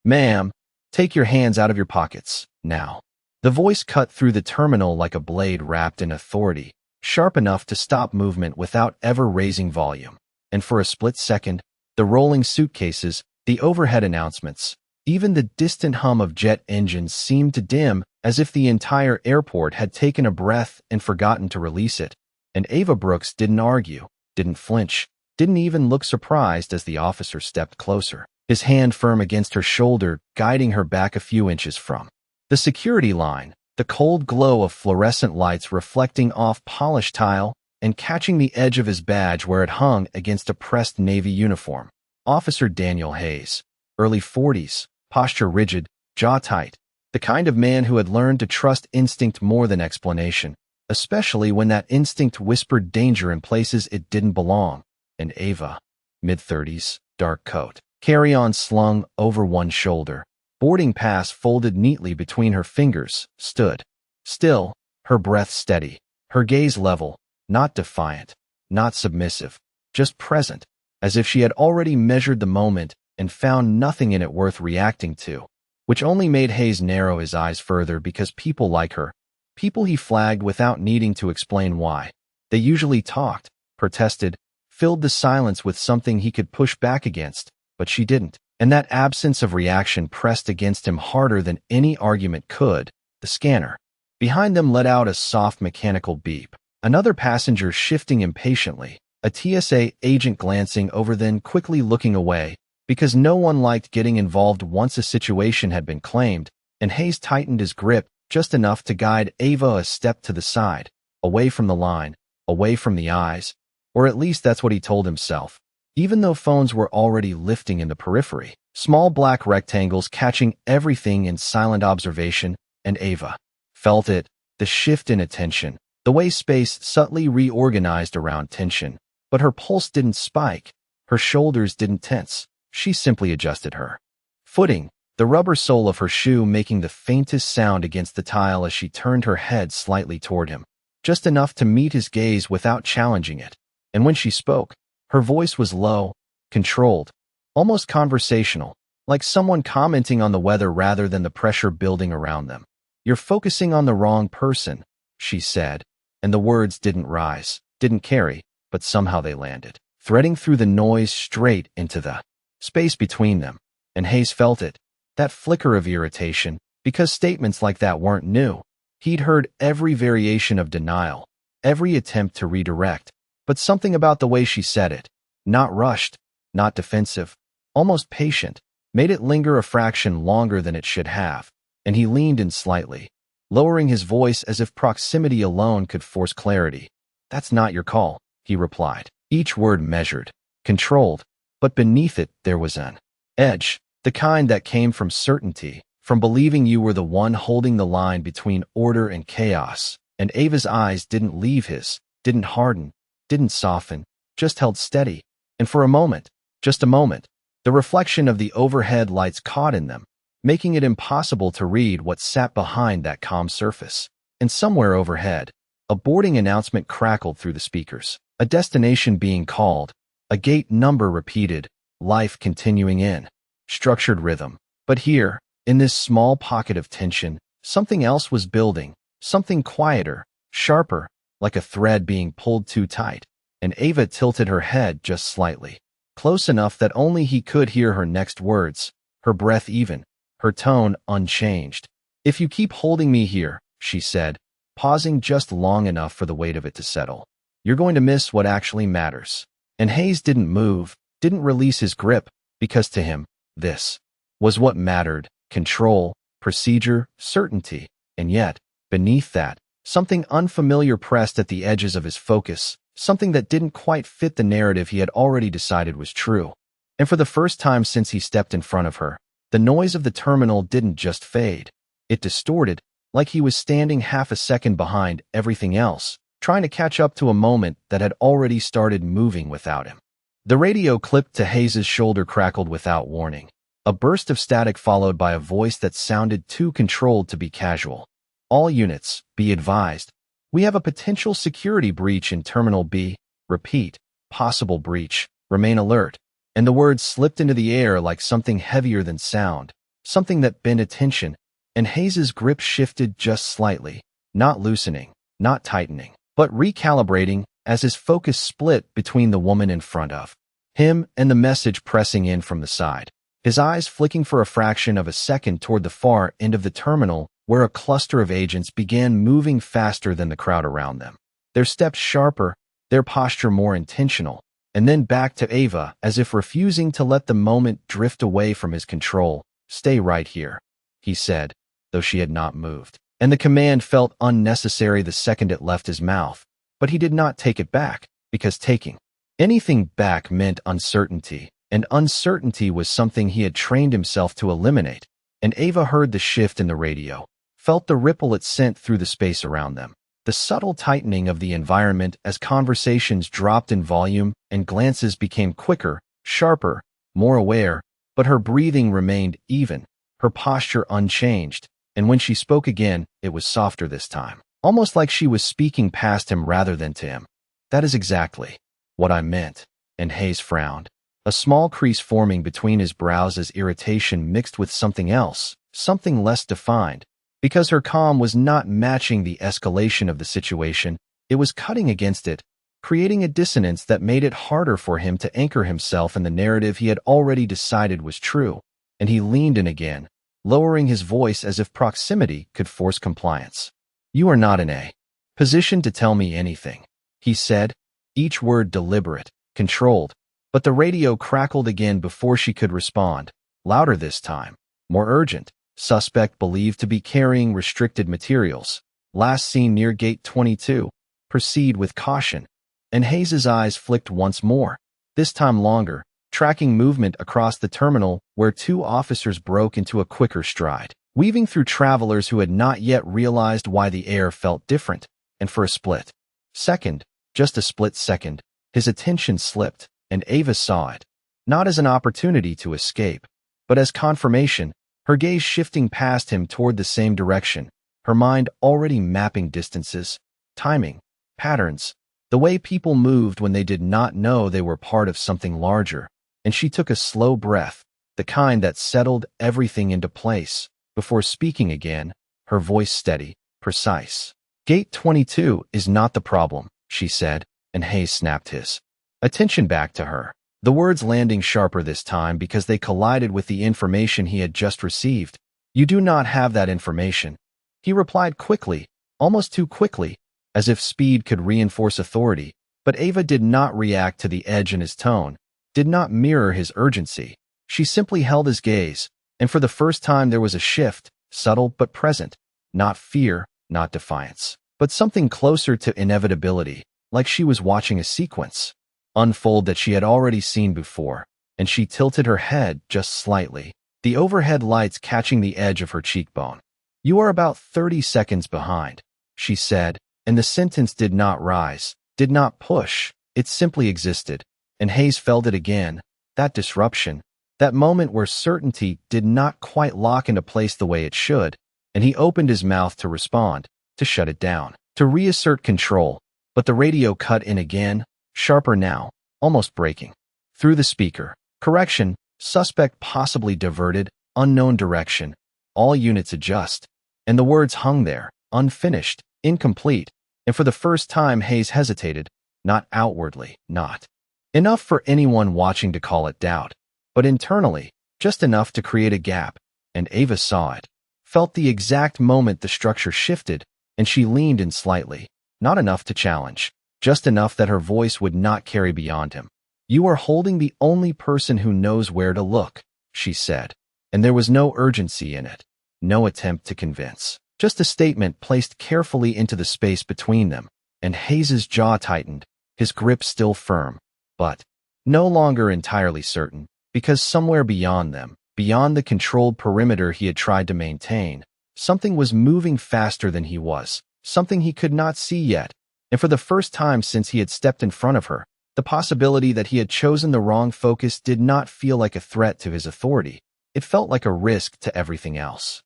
Ma'am, take your hands out of your pockets, now. The voice cut through the terminal like a blade wrapped in authority, sharp enough to stop movement without ever raising volume. And for a split second, the rolling suitcases, the overhead announcements, even the distant hum of jet engines seemed to dim, as if the entire airport had taken a breath and forgotten to release it. And Ava Brooks didn't argue, didn't flinch, didn't even look surprised as the officer stepped closer, his hand firm against her shoulder, guiding her back a few inches from the security line, the cold glow of fluorescent lights reflecting off polished tile and catching the edge of his badge where it hung against a pressed Navy uniform. Officer Daniel Hayes, early 40s, posture rigid, jaw tight, the kind of man who had learned to trust instinct more than explanation, especially when that instinct whispered danger in places it didn't belong. And Ava, mid-30s, dark coat, carry-on slung over one shoulder, boarding pass folded neatly between her fingers, stood still, her breath steady, her gaze level, not defiant, not submissive, just present, as if she had already measured the moment and found nothing in it worth reacting to, which only made Hayes narrow his eyes further because people like her, people he flagged without needing to explain why, they usually talked, protested, filled the silence with something he could push back against, but she didn't. And that absence of reaction pressed against him harder than any argument could. The scanner behind them let out a soft mechanical beep. Another passenger shifting impatiently, a TSA agent glancing over then quickly looking away, because no one liked getting involved once a situation had been claimed, and Hayes tightened his grip just enough to guide Ava a step to the side, away from the line, away from the eyes, or at least that's what he told himself. Even though phones were already lifting in the periphery, small black rectangles catching everything in silent observation, and Ava felt it, the shift in attention, the way space subtly reorganized around tension. But her pulse didn't spike, her shoulders didn't tense, she simply adjusted her footing, the rubber sole of her shoe making the faintest sound against the tile as she turned her head slightly toward him, just enough to meet his gaze without challenging it. And when she spoke, her voice was low, controlled, almost conversational, like someone commenting on the weather rather than the pressure building around them. "You're focusing on the wrong person," she said, and the words didn't rise, didn't carry, but somehow they landed, threading through the noise straight into the space between them. And Hayes felt it, that flicker of irritation, because statements like that weren't new. He'd heard every variation of denial, every attempt to redirect, but something about the way she said it, not rushed, not defensive, almost patient, made it linger a fraction longer than it should have, and he leaned in slightly, lowering his voice as if proximity alone could force clarity. "That's not your call," he replied, each word measured, controlled, but beneath it there was an edge, the kind that came from certainty, from believing you were the one holding the line between order and chaos. And Ava's eyes didn't leave his, didn't harden, didn't soften, just held steady. And for a moment, just a moment, the reflection of the overhead lights caught in them, making it impossible to read what sat behind that calm surface. And somewhere overhead, a boarding announcement crackled through the speakers, a destination being called, a gate number repeated, life continuing in structured rhythm. But here, in this small pocket of tension, something else was building, something quieter, sharper, like a thread being pulled too tight. And Ava tilted her head just slightly, close enough that only he could hear her next words, her breath even, her tone unchanged. "If you keep holding me here," she said, pausing just long enough for the weight of it to settle, "you're going to miss what actually matters." And Hayes didn't move, didn't release his grip, because to him, this was what mattered: control, procedure, certainty. And yet, beneath that, something unfamiliar pressed at the edges of his focus, something that didn't quite fit the narrative he had already decided was true. And for the first time since he stepped in front of her, the noise of the terminal didn't just fade. It distorted, like he was standing half a second behind everything else, trying to catch up to a moment that had already started moving without him. The radio clipped to Hayes's shoulder crackled without warning. A burst of static followed by a voice that sounded too controlled to be casual. "All units, be advised. We have a potential security breach in Terminal B. Repeat, possible breach. Remain alert." And the words slipped into the air like something heavier than sound, something that bent attention, and Hayes's grip shifted just slightly, not loosening, not tightening, but recalibrating as his focus split between the woman in front of him and the message pressing in from the side. His eyes flicking for a fraction of a second toward the far end of the terminal where a cluster of agents began moving faster than the crowd around them. Their steps sharper, their posture more intentional, and then back to Ava as if refusing to let the moment drift away from his control. "Stay right here," he said, though she had not moved. And the command felt unnecessary the second it left his mouth, but he did not take it back, because taking anything back meant uncertainty, and uncertainty was something he had trained himself to eliminate. And Ava heard the shift in the radio, felt the ripple it sent through the space around them, the subtle tightening of the environment as conversations dropped in volume and glances became quicker, sharper, more aware, but her breathing remained even, her posture unchanged, and when she spoke again, it was softer this time, almost like she was speaking past him rather than to him. "That is exactly what I meant," and Hayes frowned, a small crease forming between his brows as irritation mixed with something else, something less defined. Because her calm was not matching the escalation of the situation, it was cutting against it, creating a dissonance that made it harder for him to anchor himself in the narrative he had already decided was true. And he leaned in again, lowering his voice as if proximity could force compliance. "You are not in a position to tell me anything," he said, each word deliberate, controlled, but the radio crackled again before she could respond, louder this time, more urgent. "Suspect believed to be carrying restricted materials. Last seen near Gate 22. Proceed with caution." And Hayes's eyes flicked once more, this time longer, tracking movement across the terminal where two officers broke into a quicker stride, weaving through travelers who had not yet realized why the air felt different. And for a split second, just a split second, his attention slipped, and Ava saw it, not as an opportunity to escape, but as confirmation, her gaze shifting past him toward the same direction, her mind already mapping distances, timing, patterns, the way people moved when they did not know they were part of something larger. And she took a slow breath, the kind that settled everything into place, before speaking again, her voice steady, precise. "Gate 22 is not the problem," she said, and Hayes snapped his attention back to her, the words landing sharper this time because they collided with the information he had just received. "You do not have that information," he replied quickly, almost too quickly, as if speed could reinforce authority. But Ava did not react to the edge in his tone, did not mirror his urgency. She simply held his gaze, and for the first time there was a shift, subtle but present, not fear, not defiance, but something closer to inevitability, like she was watching a sequence unfold that she had already seen before, and she tilted her head just slightly, the overhead lights catching the edge of her cheekbone. "You are about 30 seconds behind," she said, and the sentence did not rise, did not push, it simply existed, and Hayes felt it again, that disruption, that moment where certainty did not quite lock into place the way it should, and he opened his mouth to respond, to shut it down, to reassert control, but the radio cut in again, sharper now, almost breaking through the speaker. "Correction, suspect possibly diverted, unknown direction. All units adjust." And the words hung there, unfinished, incomplete, and for the first time Hayes hesitated, not outwardly, not enough for anyone watching to call it doubt, but internally, just enough to create a gap, and Ava saw it, felt the exact moment the structure shifted, and she leaned in slightly, not enough to challenge, just enough that her voice would not carry beyond him. "You are holding the only person who knows where to look," she said, and there was no urgency in it, no attempt to convince, just a statement placed carefully into the space between them, and Hayes's jaw tightened, his grip still firm, but no longer entirely certain, because somewhere beyond them, beyond the controlled perimeter he had tried to maintain, something was moving faster than he was, something he could not see yet. And for the first time since he had stepped in front of her, the possibility that he had chosen the wrong focus did not feel like a threat to his authority. It felt like a risk to everything else.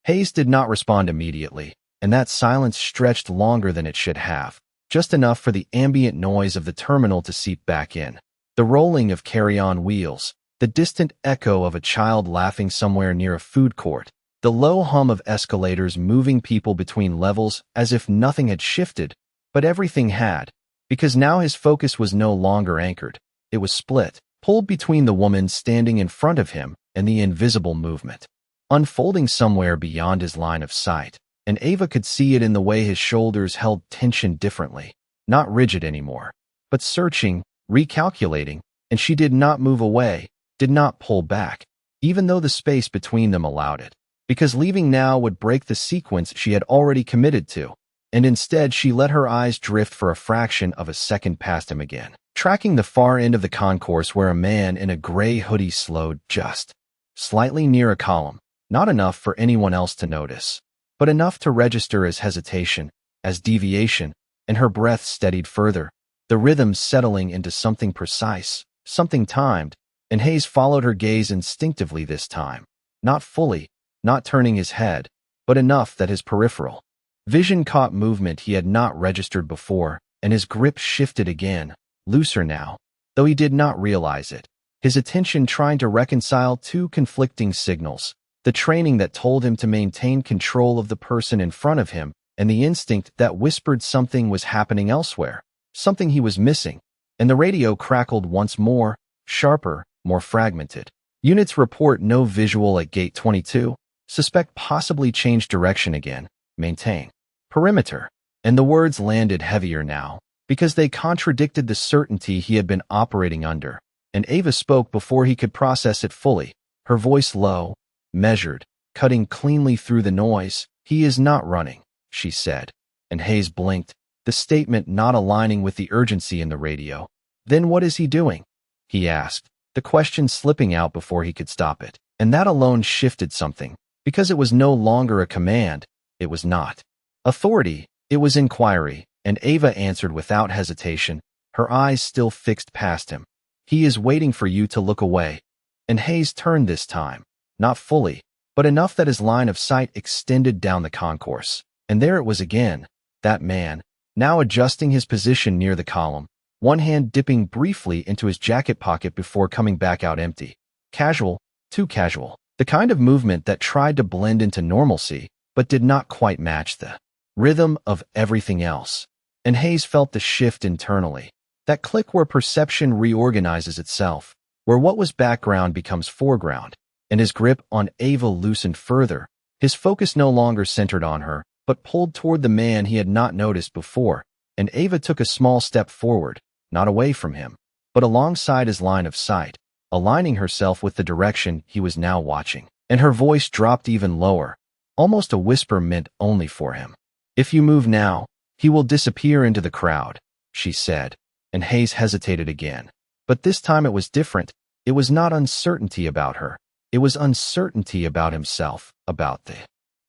Hayes did not respond immediately, and that silence stretched longer than it should have, just enough for the ambient noise of the terminal to seep back in. The rolling of carry-on wheels, the distant echo of a child laughing somewhere near a food court, the low hum of escalators moving people between levels as if nothing had shifted, but everything had, because now his focus was no longer anchored. It was split, pulled between the woman standing in front of him and the invisible movement, unfolding somewhere beyond his line of sight. And Ava could see it in the way his shoulders held tension differently, not rigid anymore, but searching, recalculating, and she did not move away, did not pull back, even though the space between them allowed it, because leaving now would break the sequence she had already committed to, and instead she let her eyes drift for a fraction of a second past him again, tracking the far end of the concourse where a man in a gray hoodie slowed just slightly near a column, not enough for anyone else to notice, but enough to register as hesitation, as deviation, and her breath steadied further, the rhythm settling into something precise, something timed, and Hayes followed her gaze instinctively this time, not fully, not turning his head, but enough that his peripheral vision caught movement he had not registered before, and his grip shifted again, looser now, though he did not realize it, his attention trying to reconcile two conflicting signals, the training that told him to maintain control of the person in front of him, and the instinct that whispered something was happening elsewhere, something he was missing, and the radio crackled once more, sharper, more fragmented. Units report no visual at gate 22, suspect possibly changed direction again, maintain perimeter, and the words landed heavier now, because they contradicted the certainty he had been operating under, and Ava spoke before he could process it fully, her voice low, measured, cutting cleanly through the noise. "He is not running," she said, and Hayes blinked, the statement not aligning with the urgency in the radio. "Then what is he doing?" he asked, the question slipping out before he could stop it. And that alone shifted something, because it was no longer a command, it was not authority, it was inquiry, and Ava answered without hesitation, her eyes still fixed past him. "He is waiting for you to look away." And Hayes turned this time, not fully, but enough that his line of sight extended down the concourse. And there it was again, that man, now adjusting his position near the column, one hand dipping briefly into his jacket pocket before coming back out empty. Casual, too casual, the kind of movement that tried to blend into normalcy, but did not quite match the rhythm of everything else. And Hayes felt the shift internally, that click where perception reorganizes itself, where what was background becomes foreground, and his grip on Ava loosened further, his focus no longer centered on her, but pulled toward the man he had not noticed before, and Ava took a small step forward, not away from him, but alongside his line of sight, aligning herself with the direction he was now watching, and her voice dropped even lower, almost a whisper meant only for him. "If you move now, he will disappear into the crowd," she said, and Hayes hesitated again. But this time it was different. It was not uncertainty about her. It was uncertainty about himself, about the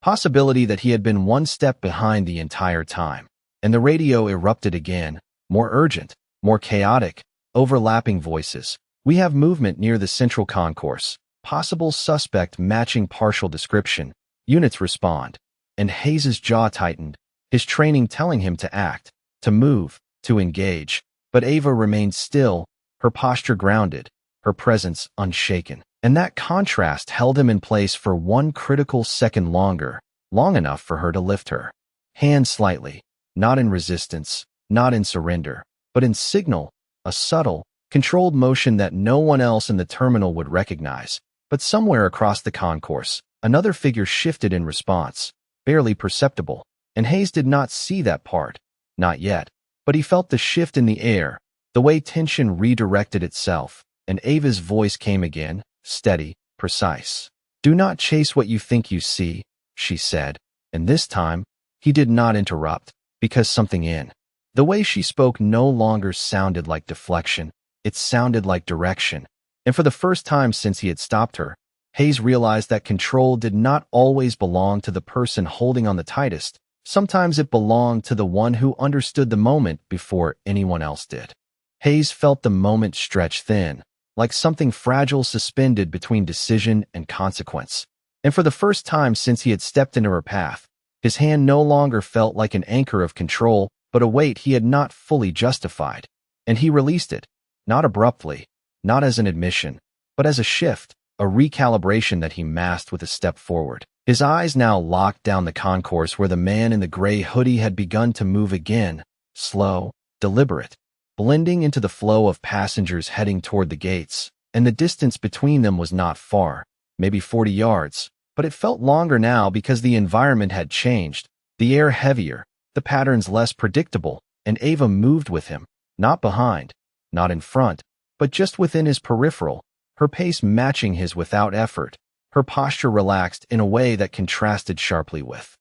possibility that he had been one step behind the entire time. And the radio erupted again, more urgent, more chaotic, overlapping voices. "We have movement near the central concourse. Possible suspect matching partial description. Units respond." And Hayes's jaw tightened, his training telling him to act, to move, to engage. But Ava remained still, her posture grounded, her presence unshaken. And that contrast held him in place for one critical second longer, long enough for her to lift her hand slightly, not in resistance, not in surrender, but in signal, a subtle, controlled motion that no one else in the terminal would recognize. But somewhere across the concourse, another figure shifted in response, barely perceptible, and Hayes did not see that part, not yet, but he felt the shift in the air, the way tension redirected itself, and Ava's voice came again, steady, precise. "Do not chase what you think you see," she said, and this time, he did not interrupt, because something in the way she spoke no longer sounded like deflection, it sounded like direction, and for the first time since he had stopped her, Hayes realized that control did not always belong to the person holding on the tightest. Sometimes it belonged to the one who understood the moment before anyone else did. Hayes felt the moment stretch thin, like something fragile suspended between decision and consequence. And for the first time since he had stepped into her path, his hand no longer felt like an anchor of control, but a weight he had not fully justified. And he released it, not abruptly, not as an admission, but as a shift, a recalibration that he masked with a step forward. His eyes now locked down the concourse where the man in the gray hoodie had begun to move again, slow, deliberate, blending into the flow of passengers heading toward the gates, and the distance between them was not far, maybe 40 yards, but it felt longer now because the environment had changed, the air heavier, the patterns less predictable, and Ava moved with him, not behind, not in front, but just within his peripheral, her pace matching his without effort, her posture relaxed in a way that contrasted sharply with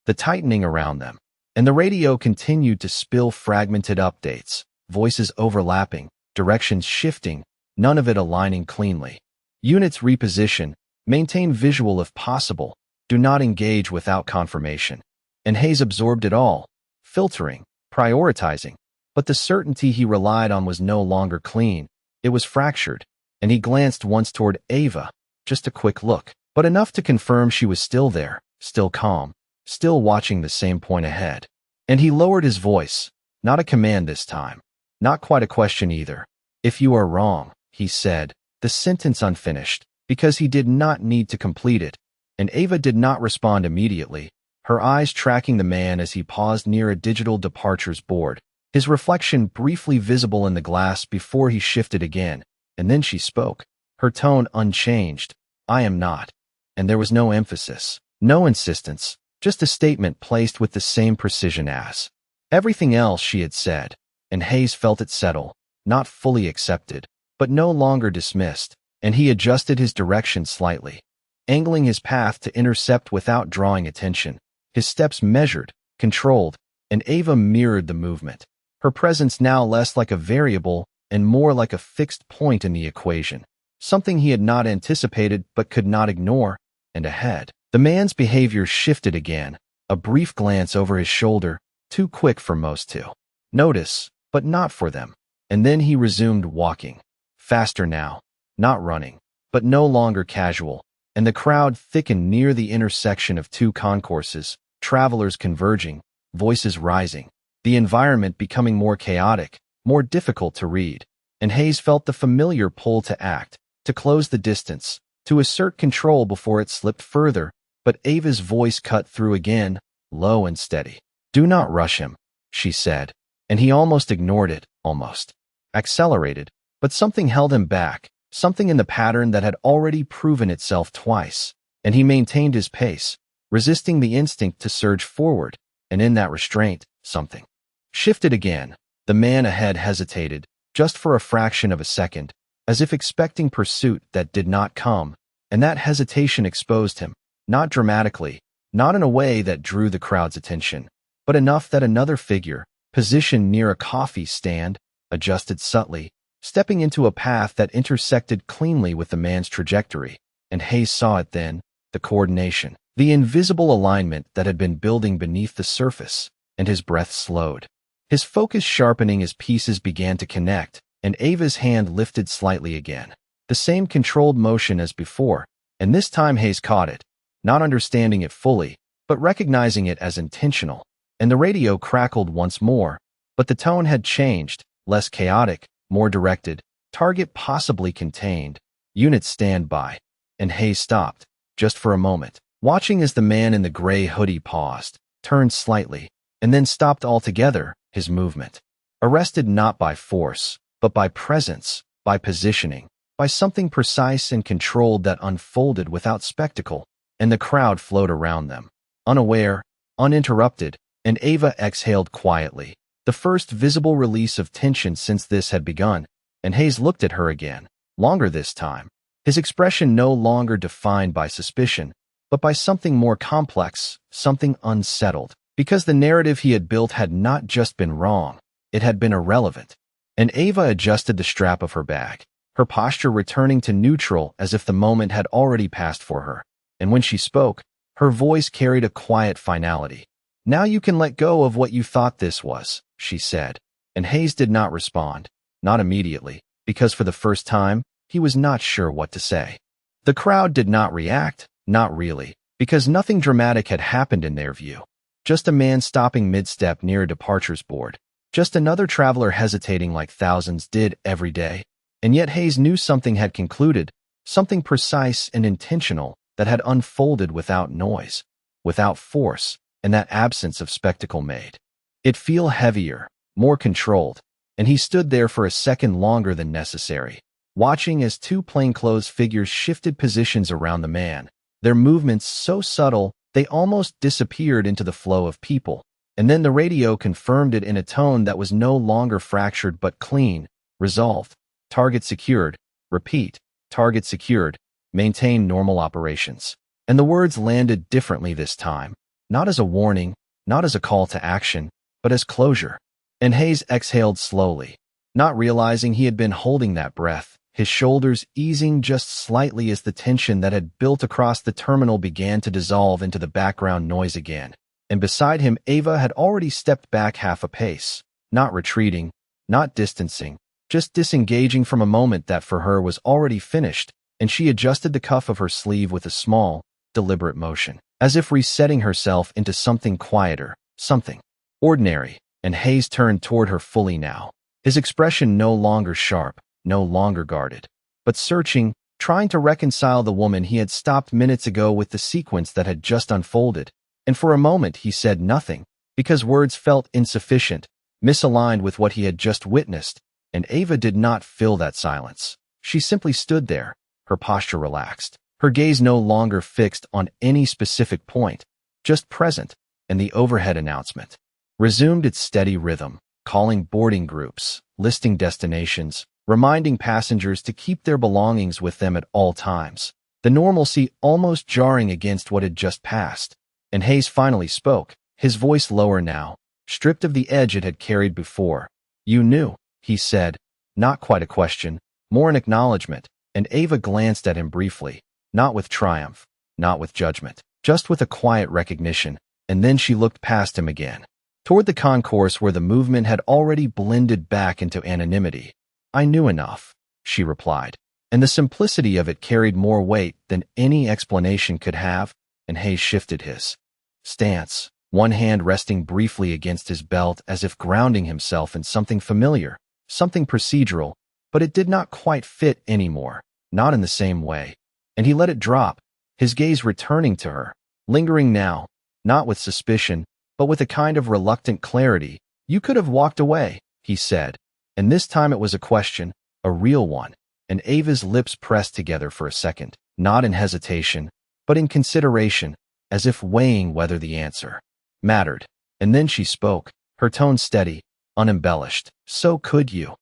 the tightening around them. And the radio continued to spill fragmented updates, voices overlapping, directions shifting, none of it aligning cleanly. Units reposition, maintain visual if possible, do not engage without confirmation. And Hayes absorbed it all, filtering, prioritizing, but the certainty he relied on was no longer clean, it was fractured, and he glanced once toward Ava, just a quick look, but enough to confirm she was still there, still calm, still watching the same point ahead. And he lowered his voice, not a command this time, not quite a question either. If you are wrong, he said, the sentence unfinished, because he did not need to complete it, and Ava did not respond immediately, her eyes tracking the man as he paused near a digital departures board, his reflection briefly visible in the glass before he shifted again, and then she spoke, her tone unchanged, I am not. And there was no emphasis, no insistence, just a statement placed with the same precision as everything else she had said, and Hayes felt it settle, not fully accepted, but no longer dismissed, and he adjusted his direction slightly, angling his path to intercept without drawing attention, his steps measured, controlled, and Ava mirrored the movement, her presence now less like a variable and more like a fixed point in the equation, something he had not anticipated but could not ignore, and ahead. The man's behavior shifted again, a brief glance over his shoulder, too quick for most to notice, but not for them, and then he resumed walking, faster now, not running, but no longer casual, and the crowd thickened near the intersection of two concourses, travelers converging, voices rising, the environment becoming more chaotic, more difficult to read, and Hayes felt the familiar pull to act, to close the distance, to assert control before it slipped further, but Ava's voice cut through again, low and steady. Do not rush him, she said, and he almost ignored it, almost accelerated, but something held him back, something in the pattern that had already proven itself twice, and he maintained his pace, resisting the instinct to surge forward, and in that restraint, something shifted again. The man ahead hesitated, just for a fraction of a second, as if expecting pursuit that did not come, and that hesitation exposed him, not dramatically, not in a way that drew the crowd's attention, but enough that another figure, positioned near a coffee stand, adjusted subtly, stepping into a path that intersected cleanly with the man's trajectory, and Hayes saw it then, the coordination, the invisible alignment that had been building beneath the surface, and his breath slowed. His focus sharpening as pieces began to connect, and Ava's hand lifted slightly again. The same controlled motion as before, and this time Hayes caught it, not understanding it fully, but recognizing it as intentional, and the radio crackled once more, but the tone had changed, less chaotic, more directed, target possibly contained, units stand by, and Hayes stopped, just for a moment, watching as the man in the gray hoodie paused, turned slightly, and then stopped altogether, his movement, arrested not by force, but by presence, by positioning, by something precise and controlled that unfolded without spectacle, and the crowd flowed around them, unaware, uninterrupted, and Ava exhaled quietly, the first visible release of tension since this had begun, and Hayes looked at her again, longer this time, his expression no longer defined by suspicion, but by something more complex, something unsettled, because the narrative he had built had not just been wrong, it had been irrelevant. And Ava adjusted the strap of her bag, her posture returning to neutral as if the moment had already passed for her. And when she spoke, her voice carried a quiet finality. Now you can let go of what you thought this was, she said. And Hayes did not respond, not immediately, because for the first time, he was not sure what to say. The crowd did not react, not really, because nothing dramatic had happened in their view. Just a man stopping mid-step near a departures board. Just another traveler hesitating like thousands did every day. And yet Hayes knew something had concluded, something precise and intentional that had unfolded without noise, without force, and that absence of spectacle made it feel heavier, more controlled, and he stood there for a second longer than necessary, watching as two plainclothes figures shifted positions around the man, their movements so subtle they almost disappeared into the flow of people. And then the radio confirmed it in a tone that was no longer fractured but clean, resolved. Target secured. Repeat. Target secured. Maintain normal operations. And the words landed differently this time, not as a warning, not as a call to action, but as closure. And Hayes exhaled slowly, not realizing he had been holding that breath, his shoulders easing just slightly as the tension that had built across the terminal began to dissolve into the background noise again. And beside him, Ava had already stepped back half a pace, not retreating, not distancing, just disengaging from a moment that for her was already finished, and she adjusted the cuff of her sleeve with a small, deliberate motion, as if resetting herself into something quieter, something ordinary. And Hayes turned toward her fully now, his expression no longer sharp, no longer guarded, but searching, trying to reconcile the woman he had stopped minutes ago with the sequence that had just unfolded. And for a moment he said nothing, because words felt insufficient, misaligned with what he had just witnessed, and Ava did not fill that silence. She simply stood there, her posture relaxed, her gaze no longer fixed on any specific point, just present, and the overhead announcement resumed its steady rhythm, calling boarding groups, listing destinations, reminding passengers to keep their belongings with them at all times, the normalcy almost jarring against what had just passed. And Hayes finally spoke, his voice lower now, stripped of the edge it had carried before. "You knew," he said, not quite a question, more an acknowledgement, and Ava glanced at him briefly, not with triumph, not with judgment, just with a quiet recognition, and then she looked past him again, toward the concourse where the movement had already blended back into anonymity. "I knew enough," she replied, and the simplicity of it carried more weight than any explanation could have. And Hayes shifted his stance, one hand resting briefly against his belt as if grounding himself in something familiar, something procedural, but it did not quite fit anymore, not in the same way. And he let it drop, his gaze returning to her, lingering now, not with suspicion, but with a kind of reluctant clarity. "You could have walked away," he said, and this time it was a question, a real one, and Ava's lips pressed together for a second, not in hesitation, but in consideration, as if weighing whether the answer mattered. And then she spoke, her tone steady, unembellished. "So could you?"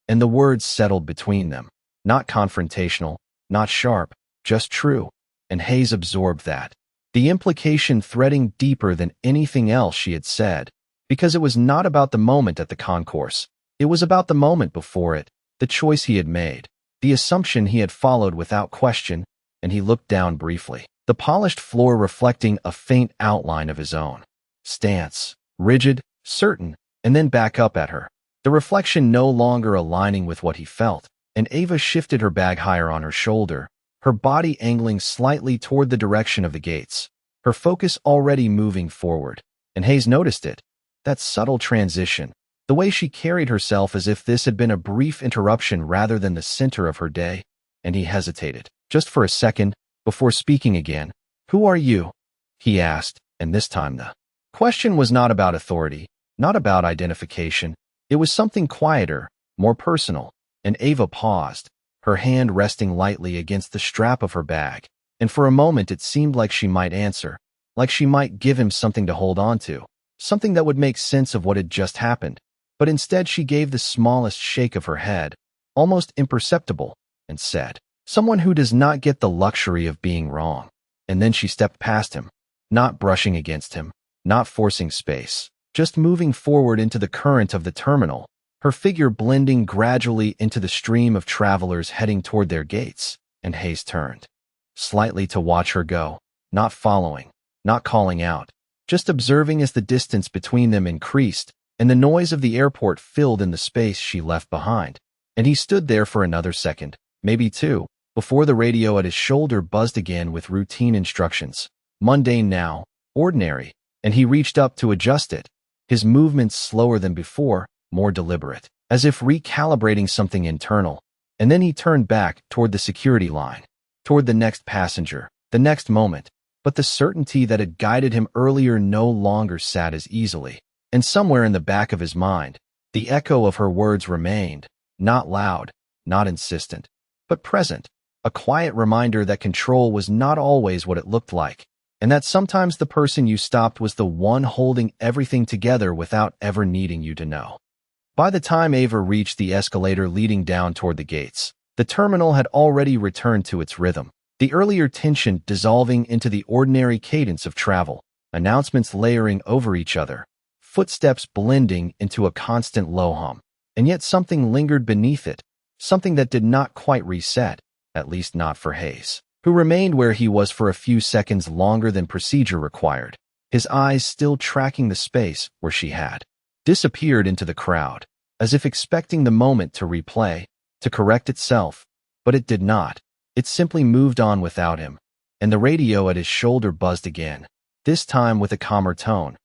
And the words settled between them, not confrontational, not sharp, just true. And Hayes absorbed that, the implication threading deeper than anything else she had said, because it was not about the moment at the concourse. It was about the moment before it, the choice he had made, the assumption he had followed without question. And he looked down briefly, the polished floor reflecting a faint outline of his own stance, rigid, certain, and then back up at her, the reflection no longer aligning with what he felt. And Ava shifted her bag higher on her shoulder, her body angling slightly toward the direction of the gates, her focus already moving forward. And Hayes noticed it, that subtle transition, the way she carried herself as if this had been a brief interruption rather than the center of her day. And he hesitated, just for a second, before speaking again. "Who are you?" he asked, and this time the question was not about authority, not about identification. It was something quieter, more personal. And Ava paused, her hand resting lightly against the strap of her bag, and for a moment it seemed like she might answer, like she might give him something to hold on to, something that would make sense of what had just happened. But instead she gave the smallest shake of her head, almost imperceptible, and said, "Someone who does not get the luxury of being wrong." And then she stepped past him, not brushing against him, not forcing space, just moving forward into the current of the terminal, her figure blending gradually into the stream of travelers heading toward their gates. And Hayes turned slightly to watch her go, not following, not calling out, just observing as the distance between them increased and the noise of the airport filled in the space she left behind. And he stood there for another second, maybe two, before the radio at his shoulder buzzed again with routine instructions. Mundane now, ordinary, and he reached up to adjust it, his movements slower than before, more deliberate, as if recalibrating something internal. And then he turned back toward the security line, toward the next passenger, the next moment, but the certainty that had guided him earlier no longer sat as easily. And somewhere in the back of his mind, the echo of her words remained, not loud, not insistent, but present, a quiet reminder that control was not always what it looked like, and that sometimes the person you stopped was the one holding everything together without ever needing you to know. By the time Ava reached the escalator leading down toward the gates, the terminal had already returned to its rhythm, the earlier tension dissolving into the ordinary cadence of travel, announcements layering over each other, footsteps blending into a constant low hum. And yet something lingered beneath it, something that did not quite reset, at least not for Hayes, who remained where he was for a few seconds longer than procedure required, his eyes still tracking the space where she had disappeared into the crowd, as if expecting the moment to replay, to correct itself, but it did not. It simply moved on without him, and the radio at his shoulder buzzed again, this time with a calmer tone.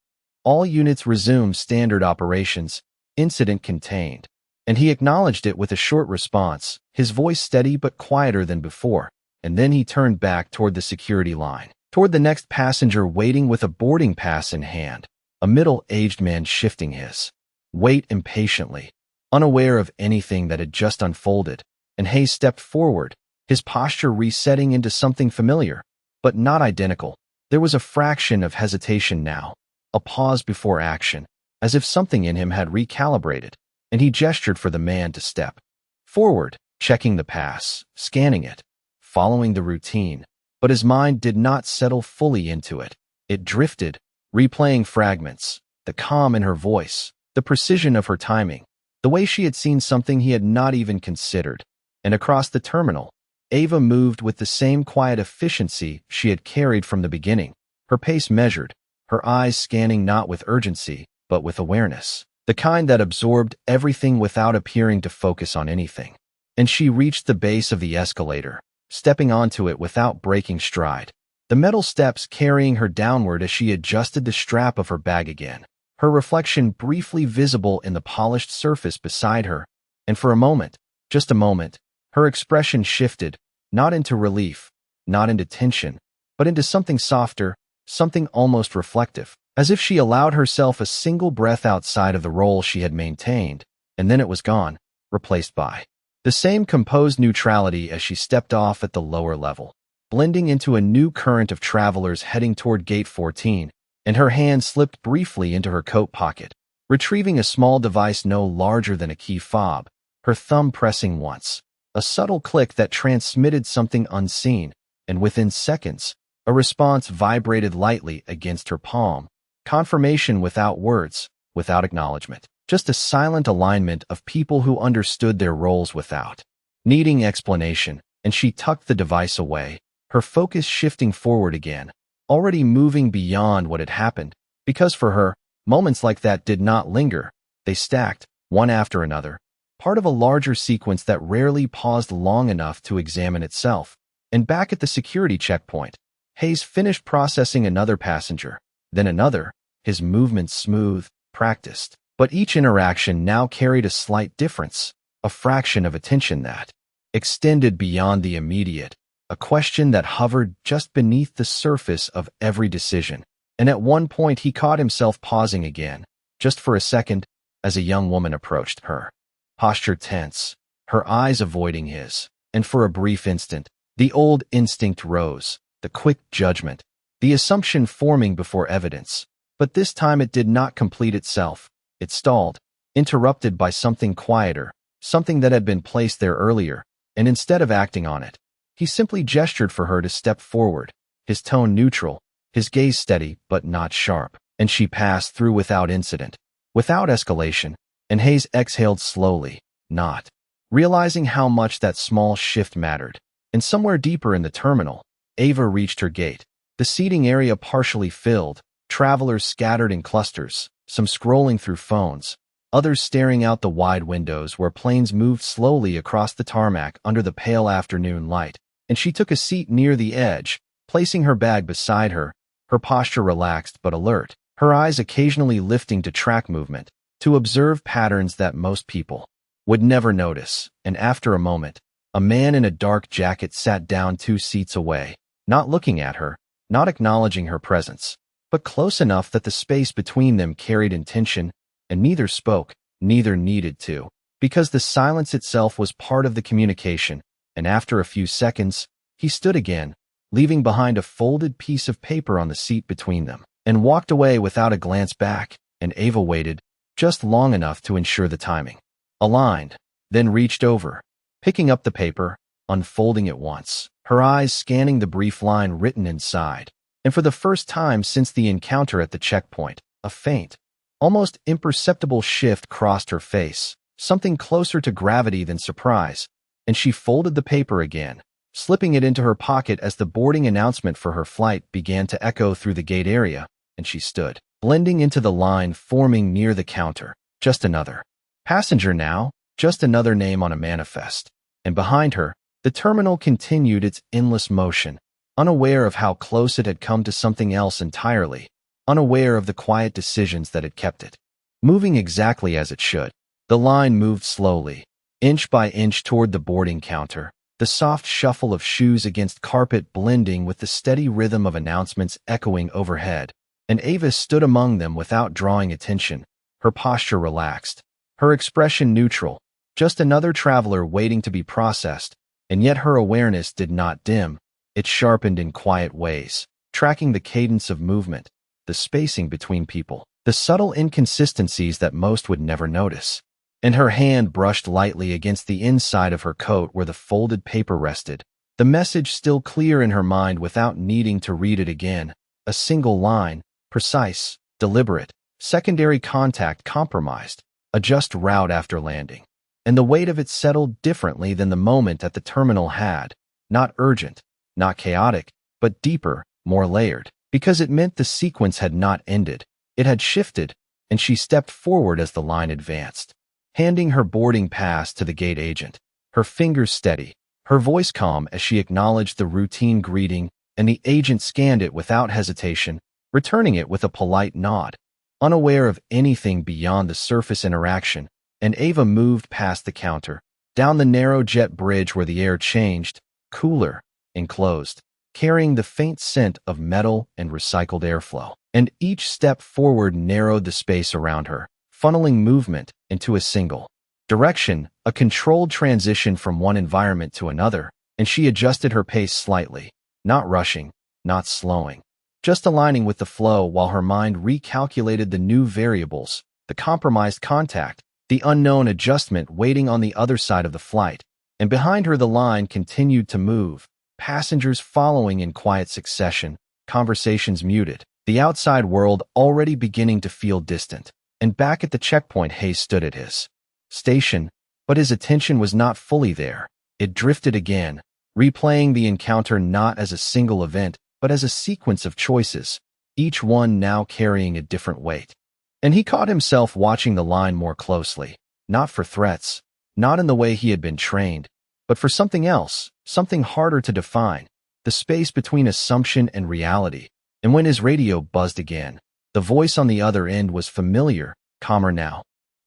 All units resume standard operations, incident contained. And he acknowledged it with a short response, his voice steady but quieter than before, and then he turned back toward the security line, toward the next passenger waiting with a boarding pass in hand, a middle-aged man shifting his weight impatiently, unaware of anything that had just unfolded, and Hayes stepped forward, his posture resetting into something familiar, but not identical. There was a fraction of hesitation now, a pause before action, as if something in him had recalibrated, and he gestured for the man to step forward, checking the pass, scanning it, following the routine, but his mind did not settle fully into it. It drifted, replaying fragments, the calm in her voice, the precision of her timing, the way she had seen something he had not even considered. And across the terminal, Ava moved with the same quiet efficiency she had carried from the beginning, her pace measured, her eyes scanning not with urgency, but with awareness, the kind that absorbed everything without appearing to focus on anything. And she reached the base of the escalator, stepping onto it without breaking stride, the metal steps carrying her downward as she adjusted the strap of her bag again, her reflection briefly visible in the polished surface beside her. And for a moment, just a moment, her expression shifted, not into relief, not into tension, but into something softer, something almost reflective, as if she allowed herself a single breath outside of the role she had maintained, and then it was gone, replaced by the same composed neutrality as she stepped off at the lower level, blending into a new current of travelers heading toward Gate 14, and her hand slipped briefly into her coat pocket, retrieving a small device no larger than a key fob, her thumb pressing once, a subtle click that transmitted something unseen, and within seconds, a response vibrated lightly against her palm, confirmation without words, without acknowledgement. Just a silent alignment of people who understood their roles without needing explanation, and she tucked the device away, her focus shifting forward again, already moving beyond what had happened, because for her, moments like that did not linger, they stacked, one after another, part of a larger sequence that rarely paused long enough to examine itself. And back at the security checkpoint, Hayes finished processing another passenger, then another, his movements smooth, practiced. But each interaction now carried a slight difference, a fraction of attention that extended beyond the immediate, a question that hovered just beneath the surface of every decision. And at one point he caught himself pausing again, just for a second, as a young woman approached her, posture tense, her eyes avoiding his, and for a brief instant, the old instinct rose, the quick judgment, the assumption forming before evidence. But this time it did not complete itself. It stalled, interrupted by something quieter, something that had been placed there earlier, and instead of acting on it, he simply gestured for her to step forward, his tone neutral, his gaze steady but not sharp, and she passed through without incident, without escalation, and Hayes exhaled slowly, not realizing how much that small shift mattered. And somewhere deeper in the terminal, Ava reached her gate, the seating area partially filled, travelers scattered in clusters, some scrolling through phones, others staring out the wide windows where planes moved slowly across the tarmac under the pale afternoon light, and she took a seat near the edge, placing her bag beside her, her posture relaxed but alert, her eyes occasionally lifting to track movement, to observe patterns that most people would never notice. And after a moment, A man in a dark jacket sat down 2 seats away, not looking at her, not acknowledging her presence, but close enough that the space between them carried intention, and neither spoke, neither needed to, because the silence itself was part of the communication, and after a few seconds, he stood again, leaving behind a folded piece of paper on the seat between them, and walked away without a glance back, and Ava waited, just long enough to ensure the timing. Aligned, then reached over, picking up the paper, unfolding it once, her eyes scanning the brief line written inside. And for the first time since the encounter at the checkpoint, a faint, almost imperceptible shift crossed her face, something closer to gravity than surprise, and she folded the paper again, slipping it into her pocket as the boarding announcement for her flight began to echo through the gate area, and she stood, blending into the line forming near the counter. Just another passenger now, just another name on a manifest. And behind her, the terminal continued its endless motion, unaware of how close it had come to something else entirely, unaware of the quiet decisions that had kept it moving exactly as it should. The line moved slowly, inch by inch toward the boarding counter, the soft shuffle of shoes against carpet blending with the steady rhythm of announcements echoing overhead, and Ava stood among them without drawing attention, her posture relaxed, her expression neutral, just another traveler waiting to be processed, and yet her awareness did not dim. It sharpened in quiet ways, tracking the cadence of movement, the spacing between people, the subtle inconsistencies that most would never notice. And her hand brushed lightly against the inside of her coat where the folded paper rested, the message still clear in her mind without needing to read it again. A single line, precise, deliberate, secondary contact compromised, a just route after landing. And the weight of it settled differently than the moment at the terminal had, not urgent, not chaotic, but deeper, more layered, because it meant the sequence had not ended, it had shifted, and she stepped forward as the line advanced, handing her boarding pass to the gate agent, her fingers steady, her voice calm as she acknowledged the routine greeting, and the agent scanned it without hesitation, returning it with a polite nod, unaware of anything beyond the surface interaction, and Ava moved past the counter, down the narrow jet bridge where the air changed, cooler, enclosed, carrying the faint scent of metal and recycled airflow. And each step forward narrowed the space around her, funneling movement into a single direction, a controlled transition from one environment to another, and she adjusted her pace slightly, not rushing, not slowing, just aligning with the flow while her mind recalculated the new variables, the compromised contact, the unknown adjustment waiting on the other side of the flight. And behind her the line continued to move, passengers following in quiet succession, conversations muted, the outside world already beginning to feel distant. And back at the checkpoint, Hayes stood at his station, but his attention was not fully there. It drifted again, replaying the encounter not as a single event, but as a sequence of choices, each one now carrying a different weight. And he caught himself watching the line more closely, not for threats, not in the way he had been trained, but for something else, something harder to define, the space between assumption and reality. And when his radio buzzed again, the voice on the other end was familiar, calmer now.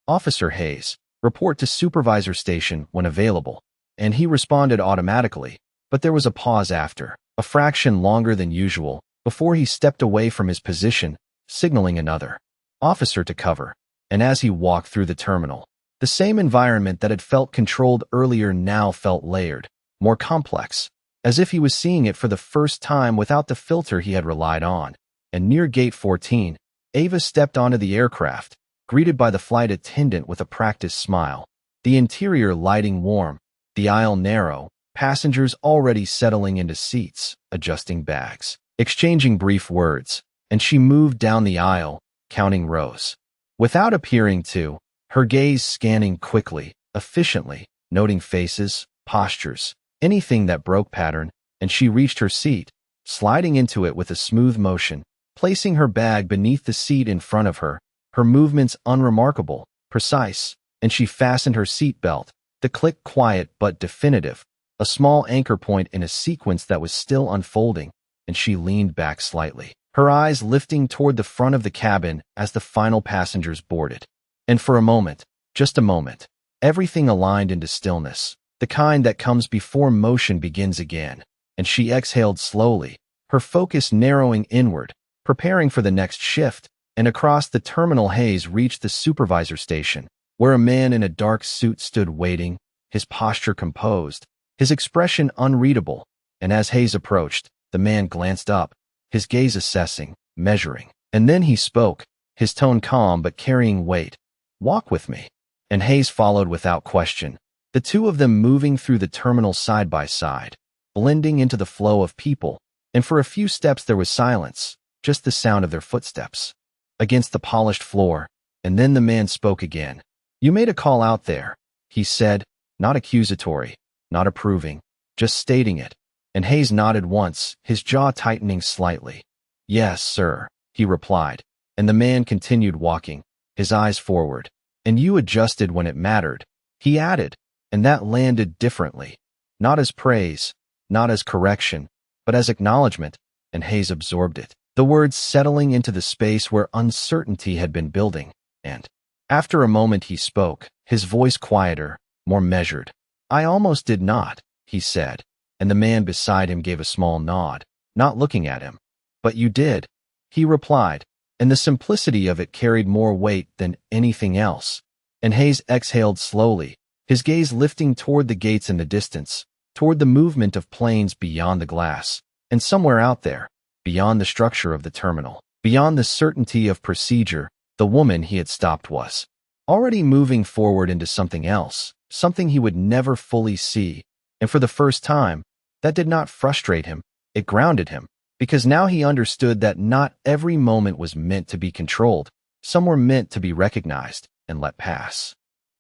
"Officer Hayes, report to supervisor station when available." And he responded automatically, but there was a pause after, a fraction longer than usual, before he stepped away from his position, signaling another officer to cover. And as he walked through the terminal, the same environment that had felt controlled earlier now felt layered, more complex, as if he was seeing it for the first time without the filter he had relied on. And near Gate 14, Ava stepped onto the aircraft, greeted by the flight attendant with a practiced smile, the interior lighting warm, the aisle narrow, passengers already settling into seats, adjusting bags, exchanging brief words, and she moved down the aisle, counting rows, without appearing to, her gaze scanning quickly, efficiently, noting faces, postures, anything that broke pattern, and she reached her seat, sliding into it with a smooth motion, placing her bag beneath the seat in front of her, her movements unremarkable, precise, and she fastened her seat belt, the click quiet but definitive, a small anchor point in a sequence that was still unfolding, and she leaned back slightly, her eyes lifting toward the front of the cabin as the final passengers boarded. And for a moment, just a moment, everything aligned into stillness, the kind that comes before motion begins again, and she exhaled slowly, her focus narrowing inward, preparing for the next shift, and across the terminal Hayes reached the supervisor station, where a man in a dark suit stood waiting, his posture composed, his expression unreadable, and as Hayes approached, the man glanced up, his gaze assessing, measuring, and then he spoke, his tone calm but carrying weight. "Walk with me." And Hayes followed without question, the two of them moving through the terminal side by side, blending into the flow of people, and for a few steps there was silence, just the sound of their footsteps against the polished floor, and then the man spoke again. "You made a call out there," he said, not accusatory, not approving, just stating it, and Hayes nodded once, his jaw tightening slightly. "Yes, sir," he replied, and the man continued walking, his eyes forward. "And you adjusted when it mattered," he added, and that landed differently, not as praise, not as correction, but as acknowledgement, and Hayes absorbed it, the words settling into the space where uncertainty had been building, and after a moment he spoke, his voice quieter, more measured. "I almost did not," he said, and the man beside him gave a small nod, not looking at him. "But you did," he replied, and the simplicity of it carried more weight than anything else. And Hayes exhaled slowly, his gaze lifting toward the gates in the distance, toward the movement of planes beyond the glass, and somewhere out there, beyond the structure of the terminal, beyond the certainty of procedure, the woman he had stopped was already moving forward into something else, something he would never fully see, and for the first time, that did not frustrate him, it grounded him, because now he understood that not every moment was meant to be controlled, some were meant to be recognized and let pass.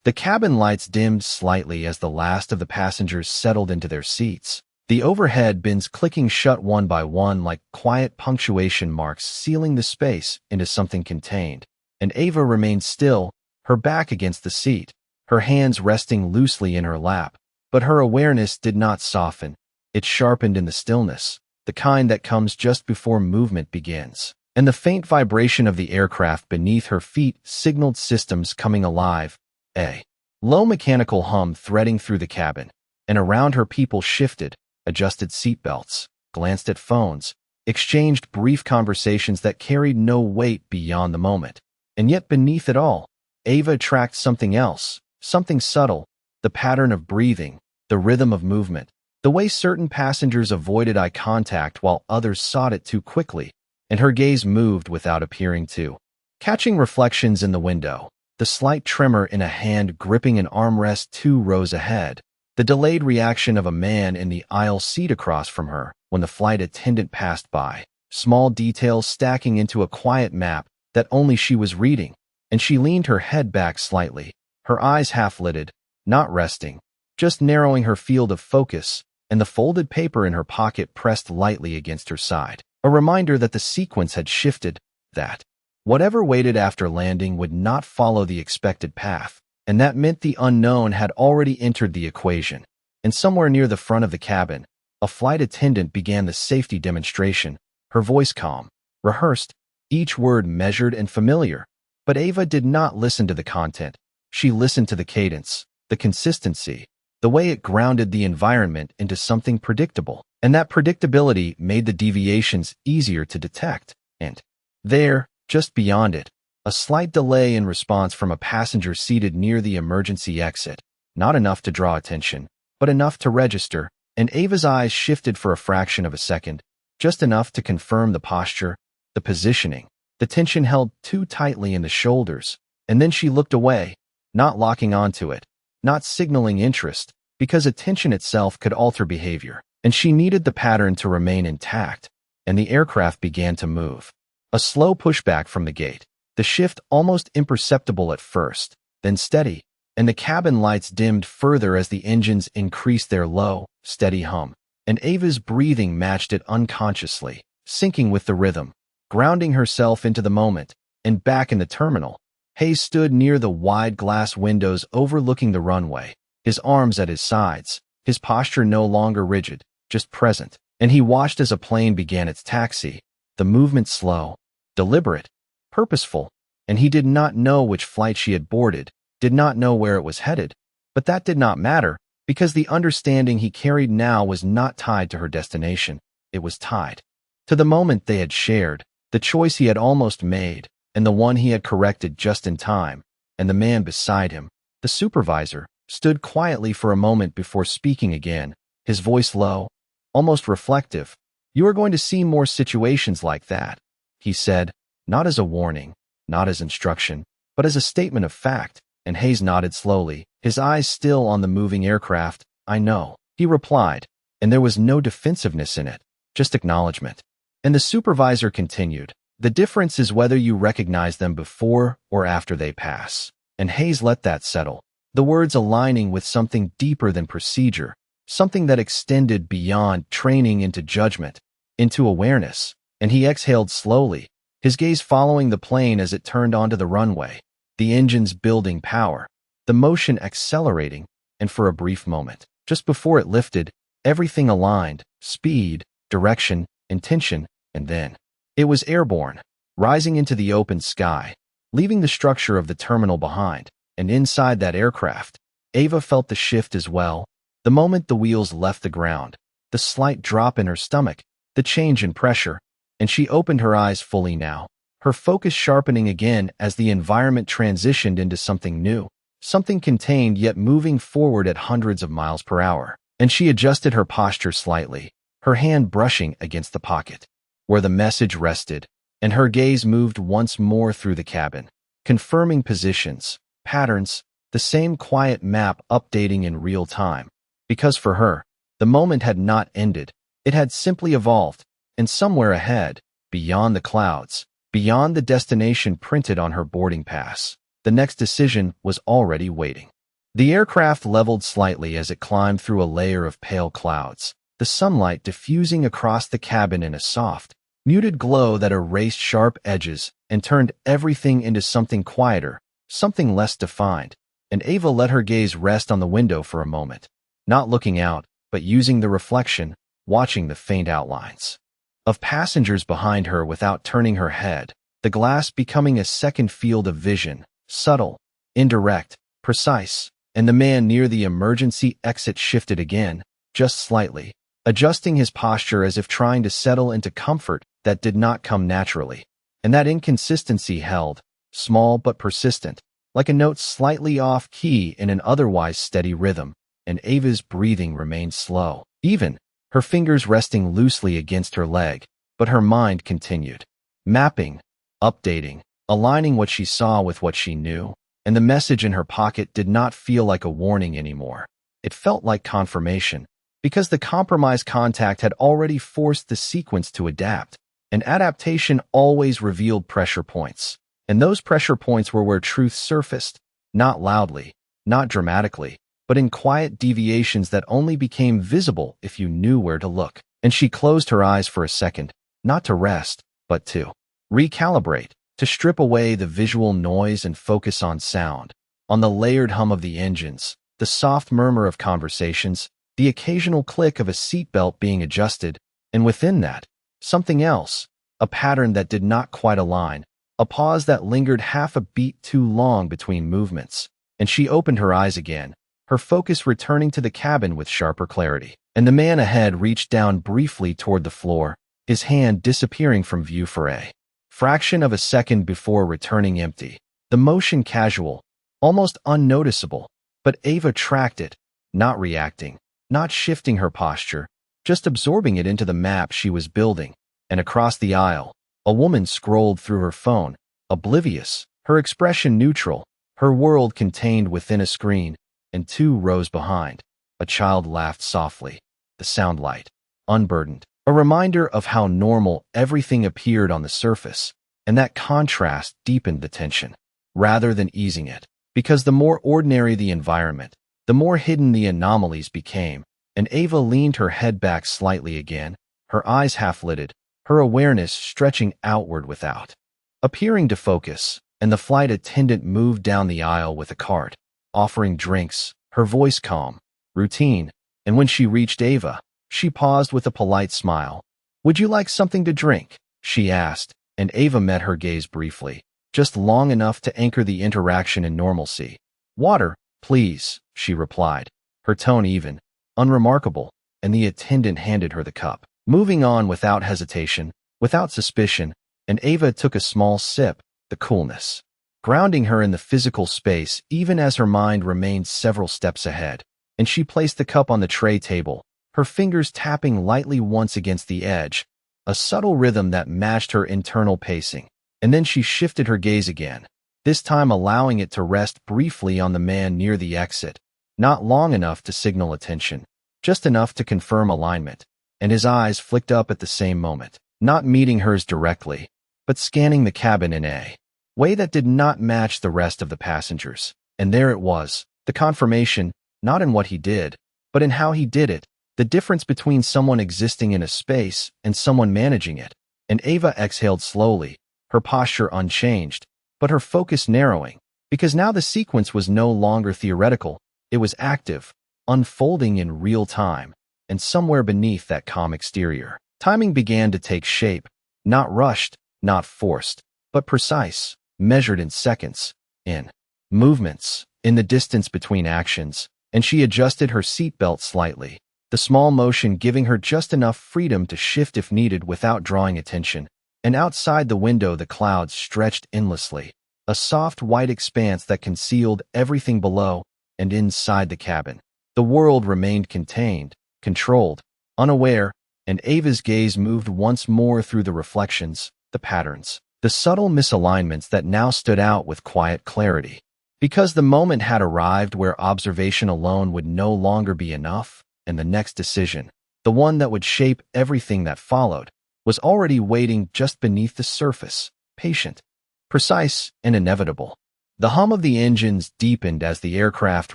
The cabin lights dimmed slightly as the last of the passengers settled into their seats, the overhead bins clicking shut one by one like quiet punctuation marks sealing the space into something contained, and Ava remained still, her back against the seat, her hands resting loosely in her lap, but her awareness did not soften, it sharpened in the stillness, the kind that comes just before movement begins, and the faint vibration of the aircraft beneath her feet signaled systems coming alive, a low mechanical hum threading through the cabin, and around her people shifted, adjusted seatbelts, glanced at phones, exchanged brief conversations that carried no weight beyond the moment. And yet beneath it all, Ava tracked something else, something subtle, the pattern of breathing, the rhythm of movement, the way certain passengers avoided eye contact while others sought it too quickly, and her gaze moved without appearing to. Catching reflections in the window, the slight tremor in a hand gripping an armrest 2 rows ahead, the delayed reaction of a man in the aisle seat across from her when the flight attendant passed by, small details stacking into a quiet map that only she was reading, and she leaned her head back slightly, her eyes half-lidded, not resting, just narrowing her field of focus, and the folded paper in her pocket pressed lightly against her side, a reminder that the sequence had shifted, that whatever waited after landing would not follow the expected path, and that meant the unknown had already entered the equation. And somewhere near the front of the cabin, a flight attendant began the safety demonstration, her voice calm, rehearsed, each word measured and familiar. But Ava did not listen to the content. She listened to the cadence, the consistency, the way it grounded the environment into something predictable, and that predictability made the deviations easier to detect. And there, just beyond it, a slight delay in response from a passenger seated near the emergency exit, not enough to draw attention, but enough to register, and Ava's eyes shifted for a fraction of a second, just enough to confirm the posture, the positioning, the tension held too tightly in the shoulders, and then she looked away, not locking onto it, not signaling interest, because attention itself could alter behavior, and she needed the pattern to remain intact, and the aircraft began to move. A slow pushback from the gate, the shift almost imperceptible at first, then steady, and the cabin lights dimmed further as the engines increased their low, steady hum, and Ava's breathing matched it unconsciously, syncing with the rhythm, grounding herself into the moment, and back in the terminal. Hayes stood near the wide glass windows overlooking the runway, his arms at his sides, his posture no longer rigid, just present, and he watched as a plane began its taxi, the movement slow, deliberate, purposeful, and he did not know which flight she had boarded, did not know where it was headed, but that did not matter, because the understanding he carried now was not tied to her destination. It was tied to the moment they had shared, the choice he had almost made, and the one he had corrected just in time. And the man beside him, the supervisor, stood quietly for a moment before speaking again, his voice low, almost reflective. "You are going to see more situations like that," he said, not as a warning, not as instruction, but as a statement of fact. And Hayes nodded slowly, his eyes still on the moving aircraft. "I know," he replied, and there was no defensiveness in it, just acknowledgement. And the supervisor continued, "The difference is whether you recognize them before or after they pass." And Hayes let that settle, the words aligning with something deeper than procedure, something that extended beyond training into judgment, into awareness. And he exhaled slowly, his gaze following the plane as it turned onto the runway, the engines building power, the motion accelerating, and for a brief moment, just before it lifted, everything aligned, speed, direction, intention, and then it was airborne, rising into the open sky, leaving the structure of the terminal behind. And inside that aircraft, Ava felt the shift as well, the moment the wheels left the ground, the slight drop in her stomach, the change in pressure, and she opened her eyes fully now, her focus sharpening again as the environment transitioned into something new, something contained yet moving forward at hundreds of miles per hour. And she adjusted her posture slightly, her hand brushing against the pocket where the message rested, and her gaze moved once more through the cabin, confirming positions, patterns, the same quiet map updating in real time. Because for her, the moment had not ended, it had simply evolved, and somewhere ahead, beyond the clouds, beyond the destination printed on her boarding pass, the next decision was already waiting. The aircraft leveled slightly as it climbed through a layer of pale clouds, the sunlight diffusing across the cabin in a soft, muted glow that erased sharp edges and turned everything into something quieter, something less defined. And Ava let her gaze rest on the window for a moment, not looking out, but using the reflection, watching the faint outlines of passengers behind her without turning her head, the glass becoming a second field of vision, subtle, indirect, precise. And the man near the emergency exit shifted again, just slightly, adjusting his posture as if trying to settle into comfort that did not come naturally. And that inconsistency held, small but persistent, like a note slightly off key in an otherwise steady rhythm. And Ava's breathing remained slow, even, her fingers resting loosely against her leg, but her mind continued, mapping, updating, aligning what she saw with what she knew. And the message in her pocket did not feel like a warning anymore. It felt like confirmation, because the compromised contact had already forced the sequence to adapt. And adaptation always revealed pressure points. And those pressure points were where truth surfaced, not loudly, not dramatically, but in quiet deviations that only became visible if you knew where to look. And she closed her eyes for a second, not to rest, but to recalibrate, to strip away the visual noise and focus on sound, on the layered hum of the engines, the soft murmur of conversations, the occasional click of a seatbelt being adjusted, and within that, something else, a pattern that did not quite align, a pause that lingered half a beat too long between movements. And she opened her eyes again, her focus returning to the cabin with sharper clarity. And the man ahead reached down briefly toward the floor, his hand disappearing from view for a fraction of a second before returning empty, the motion casual, almost unnoticeable. But Ava tracked it, not reacting, not shifting her posture, just absorbing it into the map she was building. And across the aisle, a woman scrolled through her phone, oblivious, her expression neutral, her world contained within a screen. And 2 rows behind, a child laughed softly, the sound light, unburdened, a reminder of how normal everything appeared on the surface. And that contrast deepened the tension, rather than easing it, because the more ordinary the environment, the more hidden the anomalies became. And Ava leaned her head back slightly again, her eyes half-lidded, her awareness stretching outward without appearing to focus. And the flight attendant moved down the aisle with a cart, offering drinks, her voice calm, routine. And when she reached Ava, she paused with a polite smile. "Would you like something to drink?" she asked, and Ava met her gaze briefly, just long enough to anchor the interaction in normalcy. "Water, please," she replied, her tone even, unremarkable, and the attendant handed her the cup. Moving on without hesitation, without suspicion, and Ava took a small sip, the coolness grounding her in the physical space even as her mind remained several steps ahead, and she placed the cup on the tray table, her fingers tapping lightly once against the edge, a subtle rhythm that matched her internal pacing. And then she shifted her gaze again, this time allowing it to rest briefly on the man near the exit, not long enough to signal attention, just enough to confirm alignment, and his eyes flicked up at the same moment, not meeting hers directly, but scanning the cabin in a way that did not match the rest of the passengers. And there it was, the confirmation, not in what he did, but in how he did it, the difference between someone existing in a space and someone managing it. And Ava exhaled slowly, her posture unchanged, but her focus narrowing, because now the sequence was no longer theoretical, it was active, unfolding in real time, and somewhere beneath that calm exterior, timing began to take shape, not rushed, not forced, but precise, measured in seconds, in movements, in the distance between actions, and she adjusted her seatbelt slightly, the small motion giving her just enough freedom to shift if needed without drawing attention. And outside the window the clouds stretched endlessly, a soft white expanse that concealed everything below, and inside the cabin, the world remained contained, controlled, unaware, and Ava's gaze moved once more through the reflections, the patterns, the subtle misalignments that now stood out with quiet clarity. Because the moment had arrived where observation alone would no longer be enough, and the next decision, the one that would shape everything that followed, was already waiting just beneath the surface, patient, precise, and inevitable. The hum of the engines deepened as the aircraft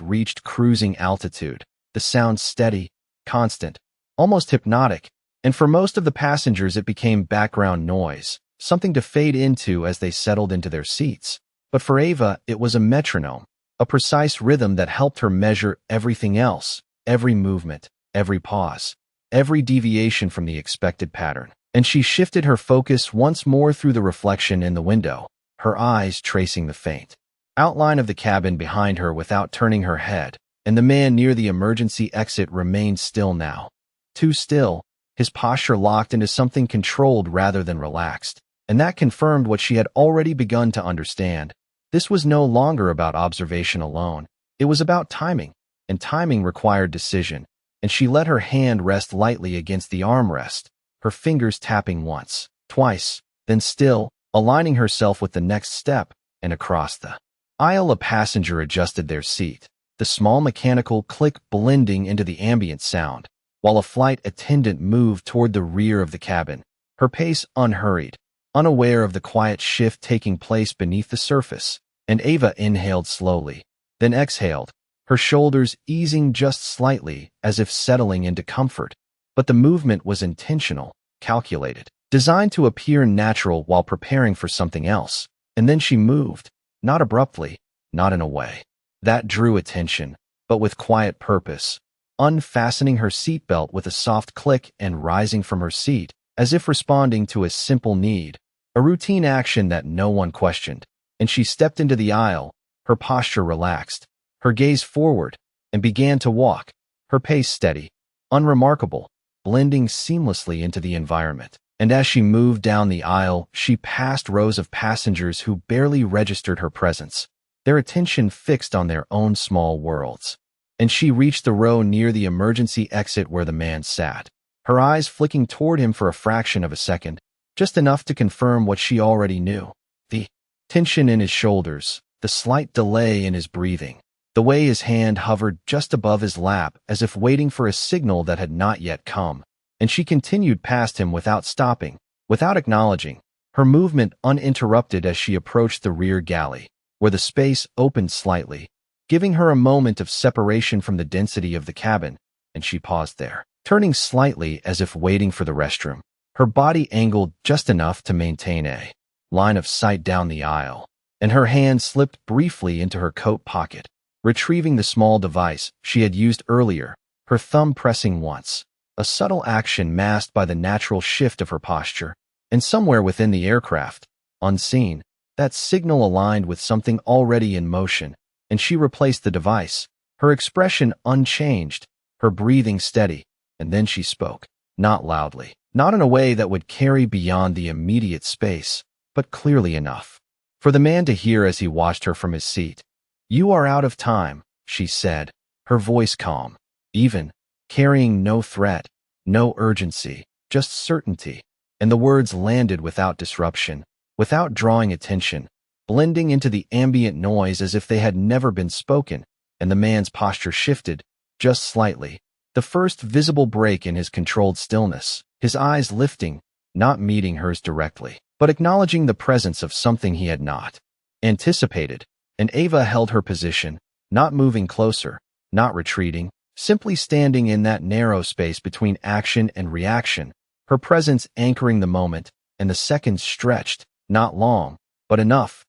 reached cruising altitude, the sound steady, constant, almost hypnotic, and for most of the passengers it became background noise, something to fade into as they settled into their seats. But for Ava, it was a metronome, a precise rhythm that helped her measure everything else, every movement, every pause, every deviation from the expected pattern. And she shifted her focus once more through the reflection in the window, her eyes tracing the faint outline of the cabin behind her without turning her head, and the man near the emergency exit remained still now. Too still, his posture locked into something controlled rather than relaxed, and that confirmed what she had already begun to understand. This was no longer about observation alone. It was about timing, and timing required decision, and she let her hand rest lightly against the armrest, her fingers tapping once, twice, then still, aligning herself with the next step, and across the aisle a passenger adjusted their seat, the small mechanical click blending into the ambient sound, while a flight attendant moved toward the rear of the cabin, her pace unhurried, unaware of the quiet shift taking place beneath the surface. And Ava inhaled slowly, then exhaled, her shoulders easing just slightly as if settling into comfort. But the movement was intentional, calculated, designed to appear natural while preparing for something else. And then she moved, not abruptly, not in a way that drew attention, but with quiet purpose, unfastening her seatbelt with a soft click and rising from her seat, as if responding to a simple need, a routine action that no one questioned. And she stepped into the aisle, her posture relaxed, her gaze forward, and began to walk, her pace steady, unremarkable, blending seamlessly into the environment. And as she moved down the aisle, she passed rows of passengers who barely registered her presence, their attention fixed on their own small worlds. And she reached the row near the emergency exit where the man sat, her eyes flicking toward him for a fraction of a second, just enough to confirm what she already knew. The tension in his shoulders, the slight delay in his breathing, the way his hand hovered just above his lap as if waiting for a signal that had not yet come. And she continued past him without stopping, without acknowledging, her movement uninterrupted as she approached the rear galley, where the space opened slightly, giving her a moment of separation from the density of the cabin, and she paused there, turning slightly as if waiting for the restroom, her body angled just enough to maintain a line of sight down the aisle, and her hand slipped briefly into her coat pocket, retrieving the small device she had used earlier, her thumb pressing once, a subtle action masked by the natural shift of her posture. And somewhere within the aircraft, unseen, that signal aligned with something already in motion, and she replaced the device, her expression unchanged, her breathing steady, and then she spoke, not loudly, not in a way that would carry beyond the immediate space, but clearly enough for the man to hear as he watched her from his seat. "You are out of time," she said, her voice calm, even, carrying no threat, no urgency, just certainty. And the words landed without disruption, without drawing attention, blending into the ambient noise as if they had never been spoken, and the man's posture shifted, just slightly, the first visible break in his controlled stillness, his eyes lifting, not meeting hers directly, but acknowledging the presence of something he had not anticipated. And Ava held her position, not moving closer, not retreating, simply standing in that narrow space between action and reaction, her presence anchoring the moment, and the seconds stretched, not long, but enough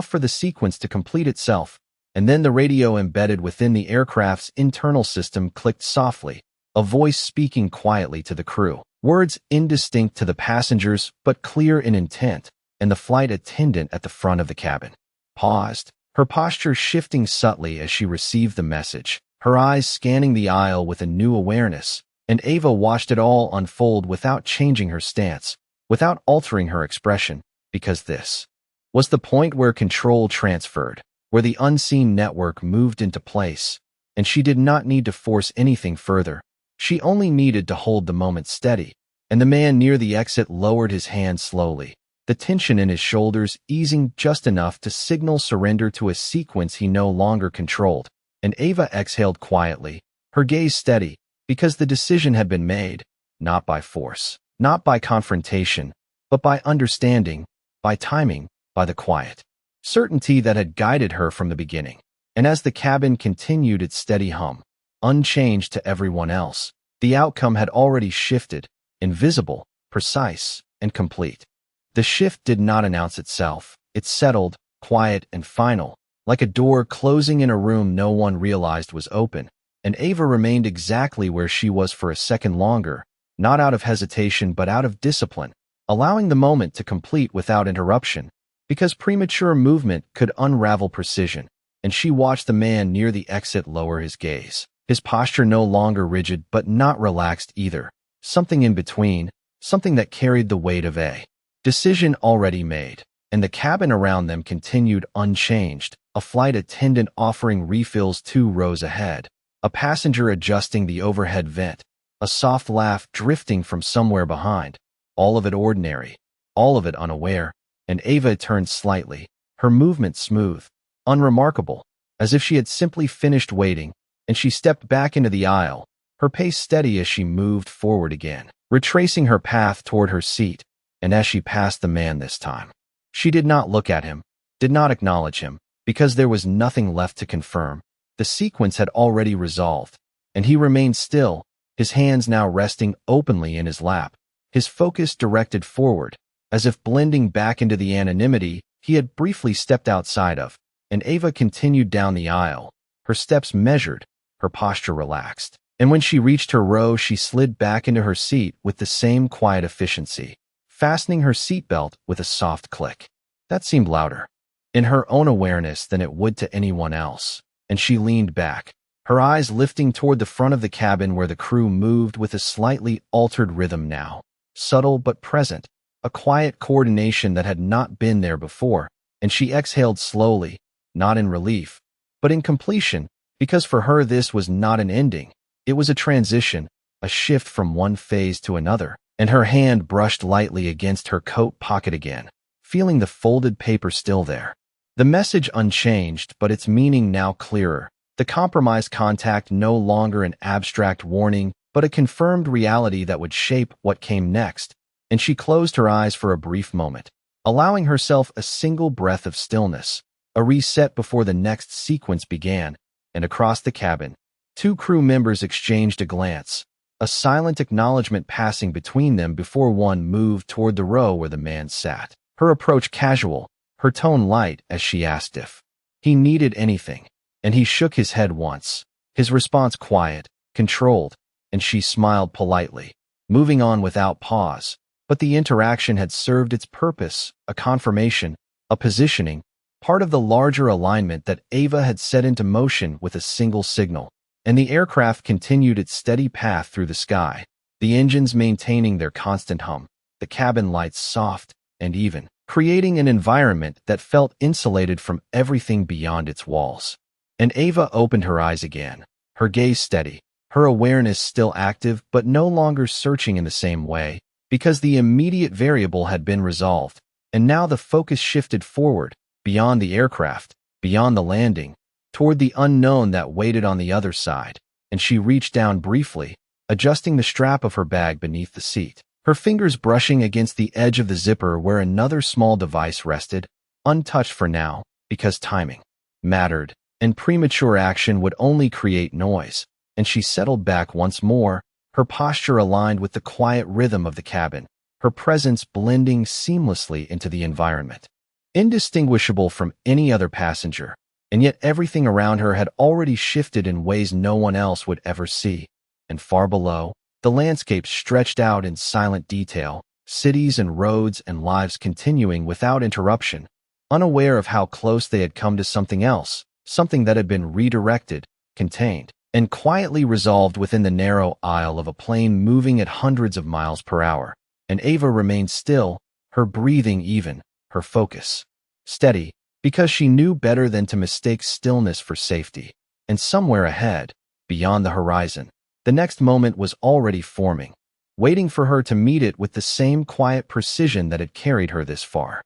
for the sequence to complete itself. And then the radio embedded within the aircraft's internal system clicked softly, a voice speaking quietly to the crew, words indistinct to the passengers but clear in intent, and the flight attendant at the front of the cabin paused, her posture shifting subtly as she received the message, her eyes scanning the aisle with a new awareness. And Ava watched it all unfold without changing her stance, without altering her expression, because this was the point where control transferred, where the unseen network moved into place, and she did not need to force anything further. She only needed to hold the moment steady. And the man near the exit lowered his hand slowly, the tension in his shoulders easing just enough to signal surrender to a sequence he no longer controlled. And Ava exhaled quietly, her gaze steady, because the decision had been made, not by force, not by confrontation, but by understanding, by timing, by the quiet certainty that had guided her from the beginning. And as the cabin continued its steady hum, unchanged to everyone else, the outcome had already shifted, invisible, precise, and complete. The shift did not announce itself. It settled, quiet and final, like a door closing in a room no one realized was open. And Ava remained exactly where she was for a second longer, not out of hesitation but out of discipline, allowing the moment to complete without interruption, because premature movement could unravel precision. And she watched the man near the exit lower his gaze, his posture no longer rigid but not relaxed either, something in between, something that carried the weight of a decision already made. And the cabin around them continued unchanged, a flight attendant offering refills 2 rows ahead, a passenger adjusting the overhead vent, a soft laugh drifting from somewhere behind, all of it ordinary, all of it unaware. And Ava turned slightly, her movement smooth, unremarkable, as if she had simply finished waiting, and she stepped back into the aisle, her pace steady as she moved forward again, retracing her path toward her seat. And as she passed the man this time, she did not look at him, did not acknowledge him, because there was nothing left to confirm. The sequence had already resolved, and he remained still, his hands now resting openly in his lap, his focus directed forward, as if blending back into the anonymity he had briefly stepped outside of. And Ava continued down the aisle, her steps measured, her posture relaxed. And when she reached her row, she slid back into her seat with the same quiet efficiency, fastening her seatbelt with a soft click. That seemed louder in her own awareness than it would to anyone else. And she leaned back, her eyes lifting toward the front of the cabin where the crew moved with a slightly altered rhythm now, subtle but present, a quiet coordination that had not been there before. And she exhaled slowly, not in relief, but in completion, because for her this was not an ending. It was a transition, a shift from one phase to another. And her hand brushed lightly against her coat pocket again, feeling the folded paper still there. The message unchanged, but its meaning now clearer. The compromise contact no longer an abstract warning, but a confirmed reality that would shape what came next. And she closed her eyes for a brief moment, allowing herself a single breath of stillness, a reset before the next sequence began. And across the cabin, 2 crew members exchanged a glance, a silent acknowledgement passing between them before one moved toward the row where the man sat, her approach casual, her tone light as she asked if he needed anything. And he shook his head once, his response quiet, controlled, and she smiled politely, moving on without pause. But the interaction had served its purpose, a confirmation, a positioning, part of the larger alignment that Ava had set into motion with a single signal, and the aircraft continued its steady path through the sky, the engines maintaining their constant hum, the cabin lights soft and even, creating an environment that felt insulated from everything beyond its walls. And Ava opened her eyes again, her gaze steady, her awareness still active but no longer searching in the same way, because the immediate variable had been resolved, and now the focus shifted forward, beyond the aircraft, beyond the landing, toward the unknown that waited on the other side, and she reached down briefly, adjusting the strap of her bag beneath the seat, her fingers brushing against the edge of the zipper where another small device rested, untouched for now, because timing mattered, and premature action would only create noise, and she settled back once more, her posture aligned with the quiet rhythm of the cabin, her presence blending seamlessly into the environment. Indistinguishable from any other passenger, and yet everything around her had already shifted in ways no one else would ever see, and far below, the landscape stretched out in silent detail, cities and roads and lives continuing without interruption, unaware of how close they had come to something else, something that had been redirected, contained, and quietly resolved within the narrow aisle of a plane moving at hundreds of miles per hour. And Ava remained still, her breathing even, her focus steady, because she knew better than to mistake stillness for safety. And somewhere ahead, beyond the horizon, the next moment was already forming, waiting for her to meet it with the same quiet precision that had carried her this far.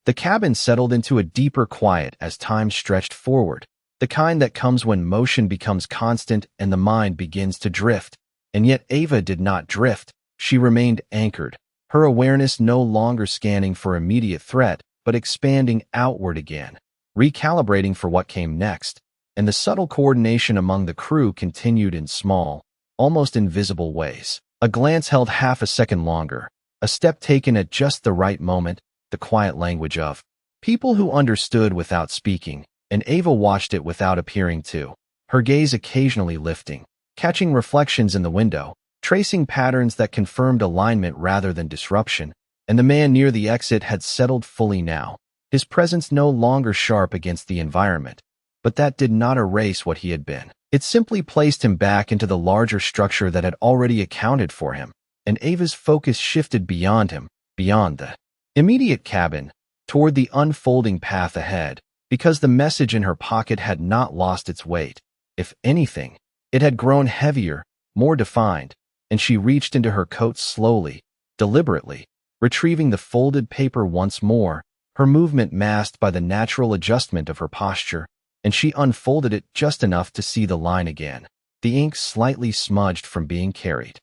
The cabin settled into a deeper quiet as time stretched forward, the kind that comes when motion becomes constant and the mind begins to drift. And yet Ava did not drift, she remained anchored, her awareness no longer scanning for immediate threat, but expanding outward again, recalibrating for what came next, and the subtle coordination among the crew continued in small, almost invisible ways. A glance held half a second longer, a step taken at just the right moment, the quiet language of people who understood without speaking, and Ava watched it without appearing to, her gaze occasionally lifting, catching reflections in the window, tracing patterns that confirmed alignment rather than disruption, and the man near the exit had settled fully now, his presence no longer sharp against the environment. But that did not erase what he had been. It simply placed him back into the larger structure that had already accounted for him, and Ava's focus shifted beyond him, beyond the immediate cabin, toward the unfolding path ahead, because the message in her pocket had not lost its weight. If anything, it had grown heavier, more defined, and she reached into her coat slowly, deliberately, retrieving the folded paper once more, her movement masked by the natural adjustment of her posture, and she unfolded it just enough to see the line again, the ink slightly smudged from being carried.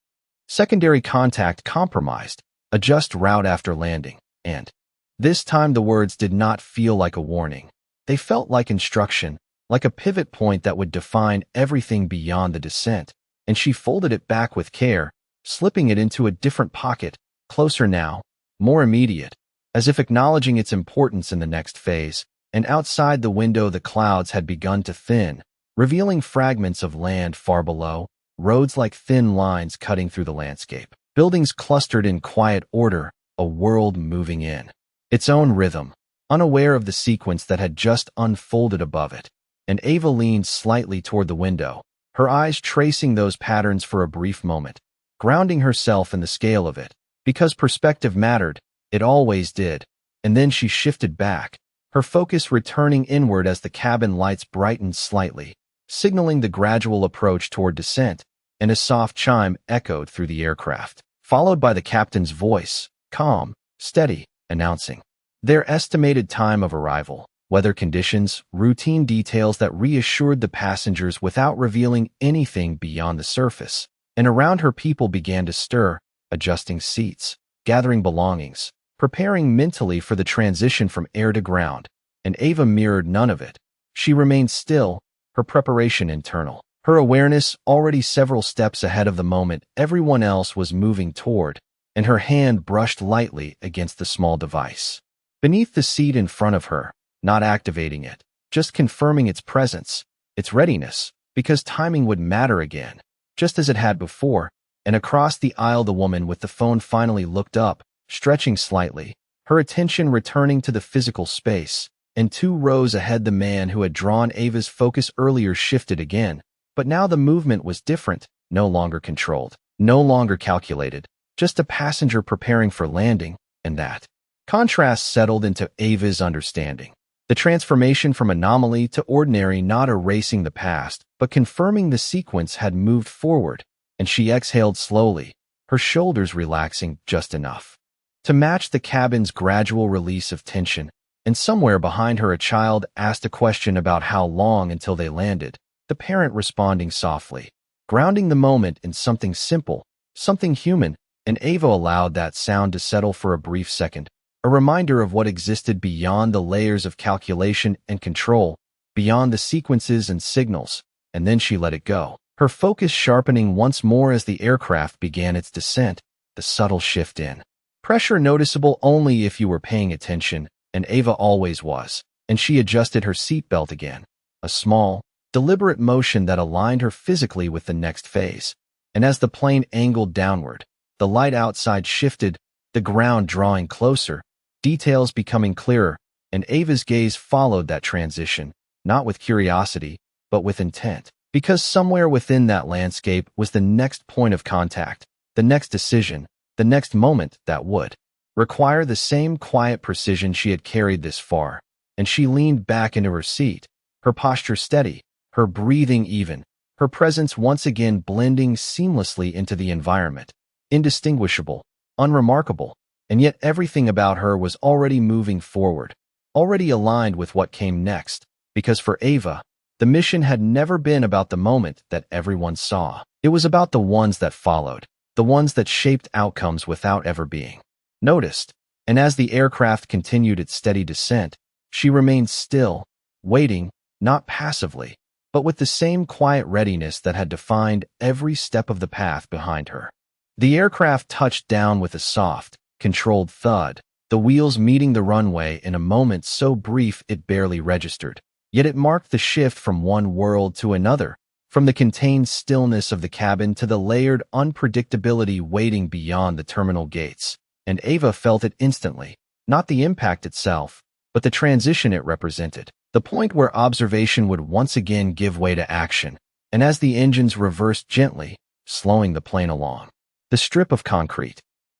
Secondary contact compromised, adjust route after landing, and this time the words did not feel like a warning. They felt like instruction, like a pivot point that would define everything beyond the descent, and she folded it back with care, slipping it into a different pocket, closer now, more immediate, as if acknowledging its importance in the next phase. And outside the window the clouds had begun to thin, revealing fragments of land far below, roads like thin lines cutting through the landscape, buildings clustered in quiet order, a world moving in its own rhythm, unaware of the sequence that had just unfolded above it. And Ava leaned slightly toward the window, her eyes tracing those patterns for a brief moment, grounding herself in the scale of it, because perspective mattered, it always did. And then she shifted back, her focus returning inward as the cabin lights brightened slightly, signaling the gradual approach toward descent, and a soft chime echoed through the aircraft, followed by the captain's voice, calm, steady, announcing their estimated time of arrival, weather conditions, routine details that reassured the passengers without revealing anything beyond the surface. And around her people began to stir, adjusting seats, gathering belongings, preparing mentally for the transition from air to ground, and Ava mirrored none of it. She remained still, her preparation internal, her awareness already several steps ahead of the moment everyone else was moving toward, and her hand brushed lightly against the small device beneath the seat in front of her, not activating it, just confirming its presence, its readiness, because timing would matter again, just as it had before. And across the aisle the woman with the phone finally looked up, stretching slightly, her attention returning to the physical space, and 2 rows ahead the man who had drawn Ava's focus earlier shifted again, but now the movement was different, no longer controlled, no longer calculated, just a passenger preparing for landing, and that contrast settled into Ava's understanding. The transformation from anomaly to ordinary, not erasing the past, but confirming the sequence, had moved forward, and she exhaled slowly, her shoulders relaxing just enough to match the cabin's gradual release of tension. And somewhere behind her a child asked a question about how long until they landed, the parent responding softly, grounding the moment in something simple, something human, and Ava allowed that sound to settle for a brief second, a reminder of what existed beyond the layers of calculation and control, beyond the sequences and signals, and then she let it go, her focus sharpening once more as the aircraft began its descent, the subtle shift in pressure noticeable only if you were paying attention, and Ava always was, and she adjusted her seatbelt again, a small, deliberate motion that aligned her physically with the next phase. And as the plane angled downward, the light outside shifted, the ground drawing closer, details becoming clearer, and Ava's gaze followed that transition, not with curiosity, but with intent, because somewhere within that landscape was the next point of contact, the next decision, the next moment that would require the same quiet precision she had carried this far. And she leaned back into her seat, her posture steady, her breathing even, her presence once again blending seamlessly into the environment, indistinguishable, unremarkable, and yet everything about her was already moving forward, already aligned with what came next, because for Ava, the mission had never been about the moment that everyone saw. It was about the ones that followed, the ones that shaped outcomes without ever being noticed. And as the aircraft continued its steady descent, she remained still, waiting, not passively, but with the same quiet readiness that had defined every step of the path behind her. The aircraft touched down with a soft, controlled thud, the wheels meeting the runway in a moment so brief it barely registered. Yet it marked the shift from one world to another, from the contained stillness of the cabin to the layered unpredictability waiting beyond the terminal gates. And Ava felt it instantly, not the impact itself, but the transition it represented, the point where observation would once again give way to action. And as the engines reversed gently, slowing the plane along, the strip of concrete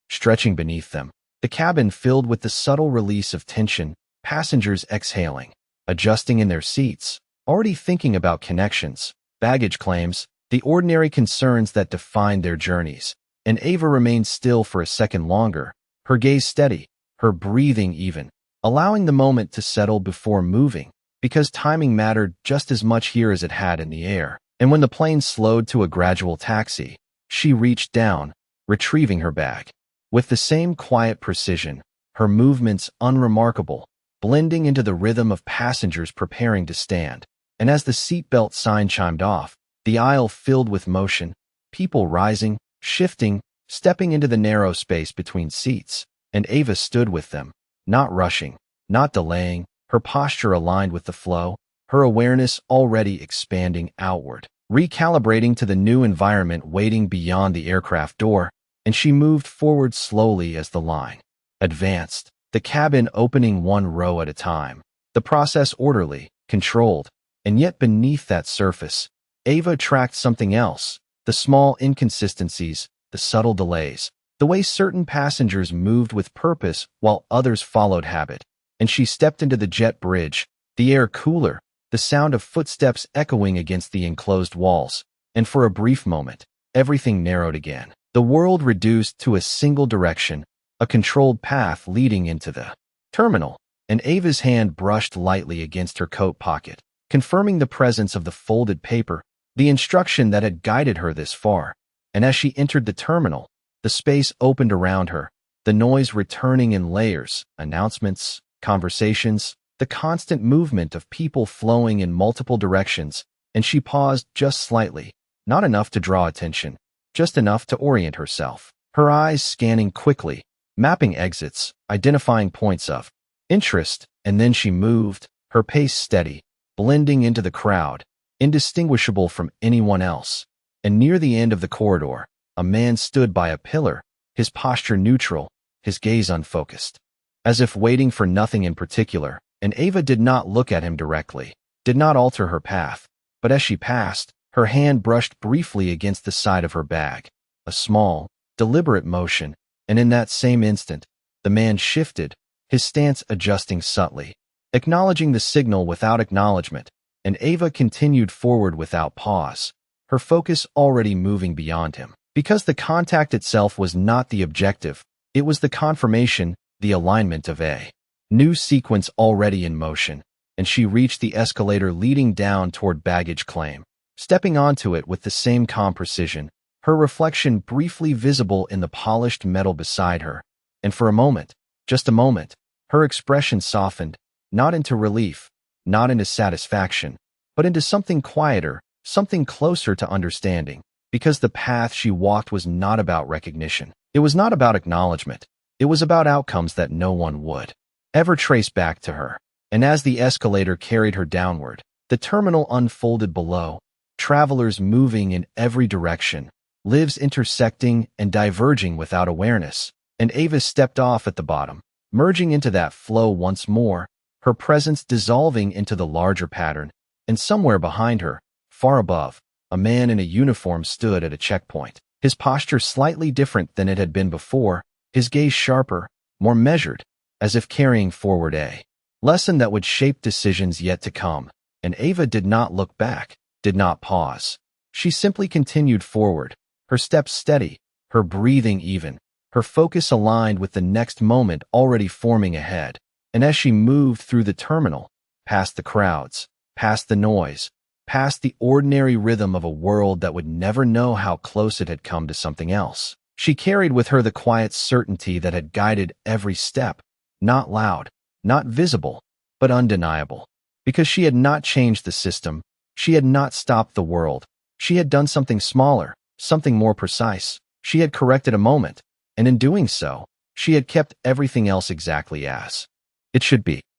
stretching beneath them, the cabin filled with the subtle release of tension, passengers exhaling, adjusting in their seats, already thinking about connections, baggage claims, the ordinary concerns that defined their journeys. And Ava remained still for a second longer, her gaze steady, her breathing even, allowing the moment to settle before moving, because timing mattered just as much here as it had in the air. And when the plane slowed to a gradual taxi, she reached down, retrieving her bag. With the same quiet precision, her movements unremarkable, blending into the rhythm of passengers preparing to stand. And as the seatbelt sign chimed off, the aisle filled with motion, people rising, shifting, stepping into the narrow space between seats, and Ava stood with them, not rushing, not delaying, her posture aligned with the flow, her awareness already expanding outward, recalibrating to the new environment waiting beyond the aircraft door. And she moved forward slowly as the line advanced, the cabin opening 1 row at a time, the process orderly, controlled, and yet beneath that surface, Ava tracked something else, the small inconsistencies, the subtle delays, the way certain passengers moved with purpose while others followed habit. And she stepped into the jet bridge, the air cooler, the sound of footsteps echoing against the enclosed walls, and for a brief moment, everything narrowed again. The world reduced to a single direction, a controlled path leading into the terminal, and Ava's hand brushed lightly against her coat pocket, confirming the presence of the folded paper, the instruction that had guided her this far. And as she entered the terminal, the space opened around her, the noise returning in layers, announcements, conversations, the constant movement of people flowing in multiple directions, and she paused just slightly, not enough to draw attention, just enough to orient herself, her eyes scanning quickly, mapping exits, identifying points of interest, and then she moved, her pace steady, blending into the crowd, indistinguishable from anyone else. And near the end of the corridor, a man stood by a pillar, his posture neutral, his gaze unfocused, as if waiting for nothing in particular. and Ava did not look at him directly, did not alter her path, but as she passed, her hand brushed briefly against the side of her bag. A small, deliberate motion, and in that same instant, the man shifted, his stance adjusting subtly, acknowledging the signal without acknowledgement, and Ava continued forward without pause, her focus already moving beyond him. Because the contact itself was not the objective, it was the confirmation, the alignment of a new sequence already in motion, and she reached the escalator leading down toward baggage claim. Stepping onto it with the same calm precision, her reflection briefly visible in the polished metal beside her, and for a moment, just a moment, her expression softened, not into relief, not into satisfaction, but into something quieter, something closer to understanding, because the path she walked was not about recognition. It was not about acknowledgement. It was about outcomes that no one would ever trace back to her. And as the escalator carried her downward, the terminal unfolded below, travelers moving in every direction, lives intersecting and diverging without awareness, and Ava stepped off at the bottom, merging into that flow once more, her presence dissolving into the larger pattern, and somewhere behind her, far above, a man in a uniform stood at a checkpoint, his posture slightly different than it had been before, his gaze sharper, more measured, as if carrying forward a lesson that would shape decisions yet to come. And Ava did not look back, did not pause. She simply continued forward, her steps steady, her breathing even, her focus aligned with the next moment already forming ahead. And as she moved through the terminal, past the crowds, past the noise, past the ordinary rhythm of a world that would never know how close it had come to something else, she carried with her the quiet certainty that had guided every step, not loud, not visible, but undeniable. Because she had not changed the system, she had not stopped the world, she had done something smaller, something more precise. She had corrected a moment, and in doing so, she had kept everything else exactly as it should be.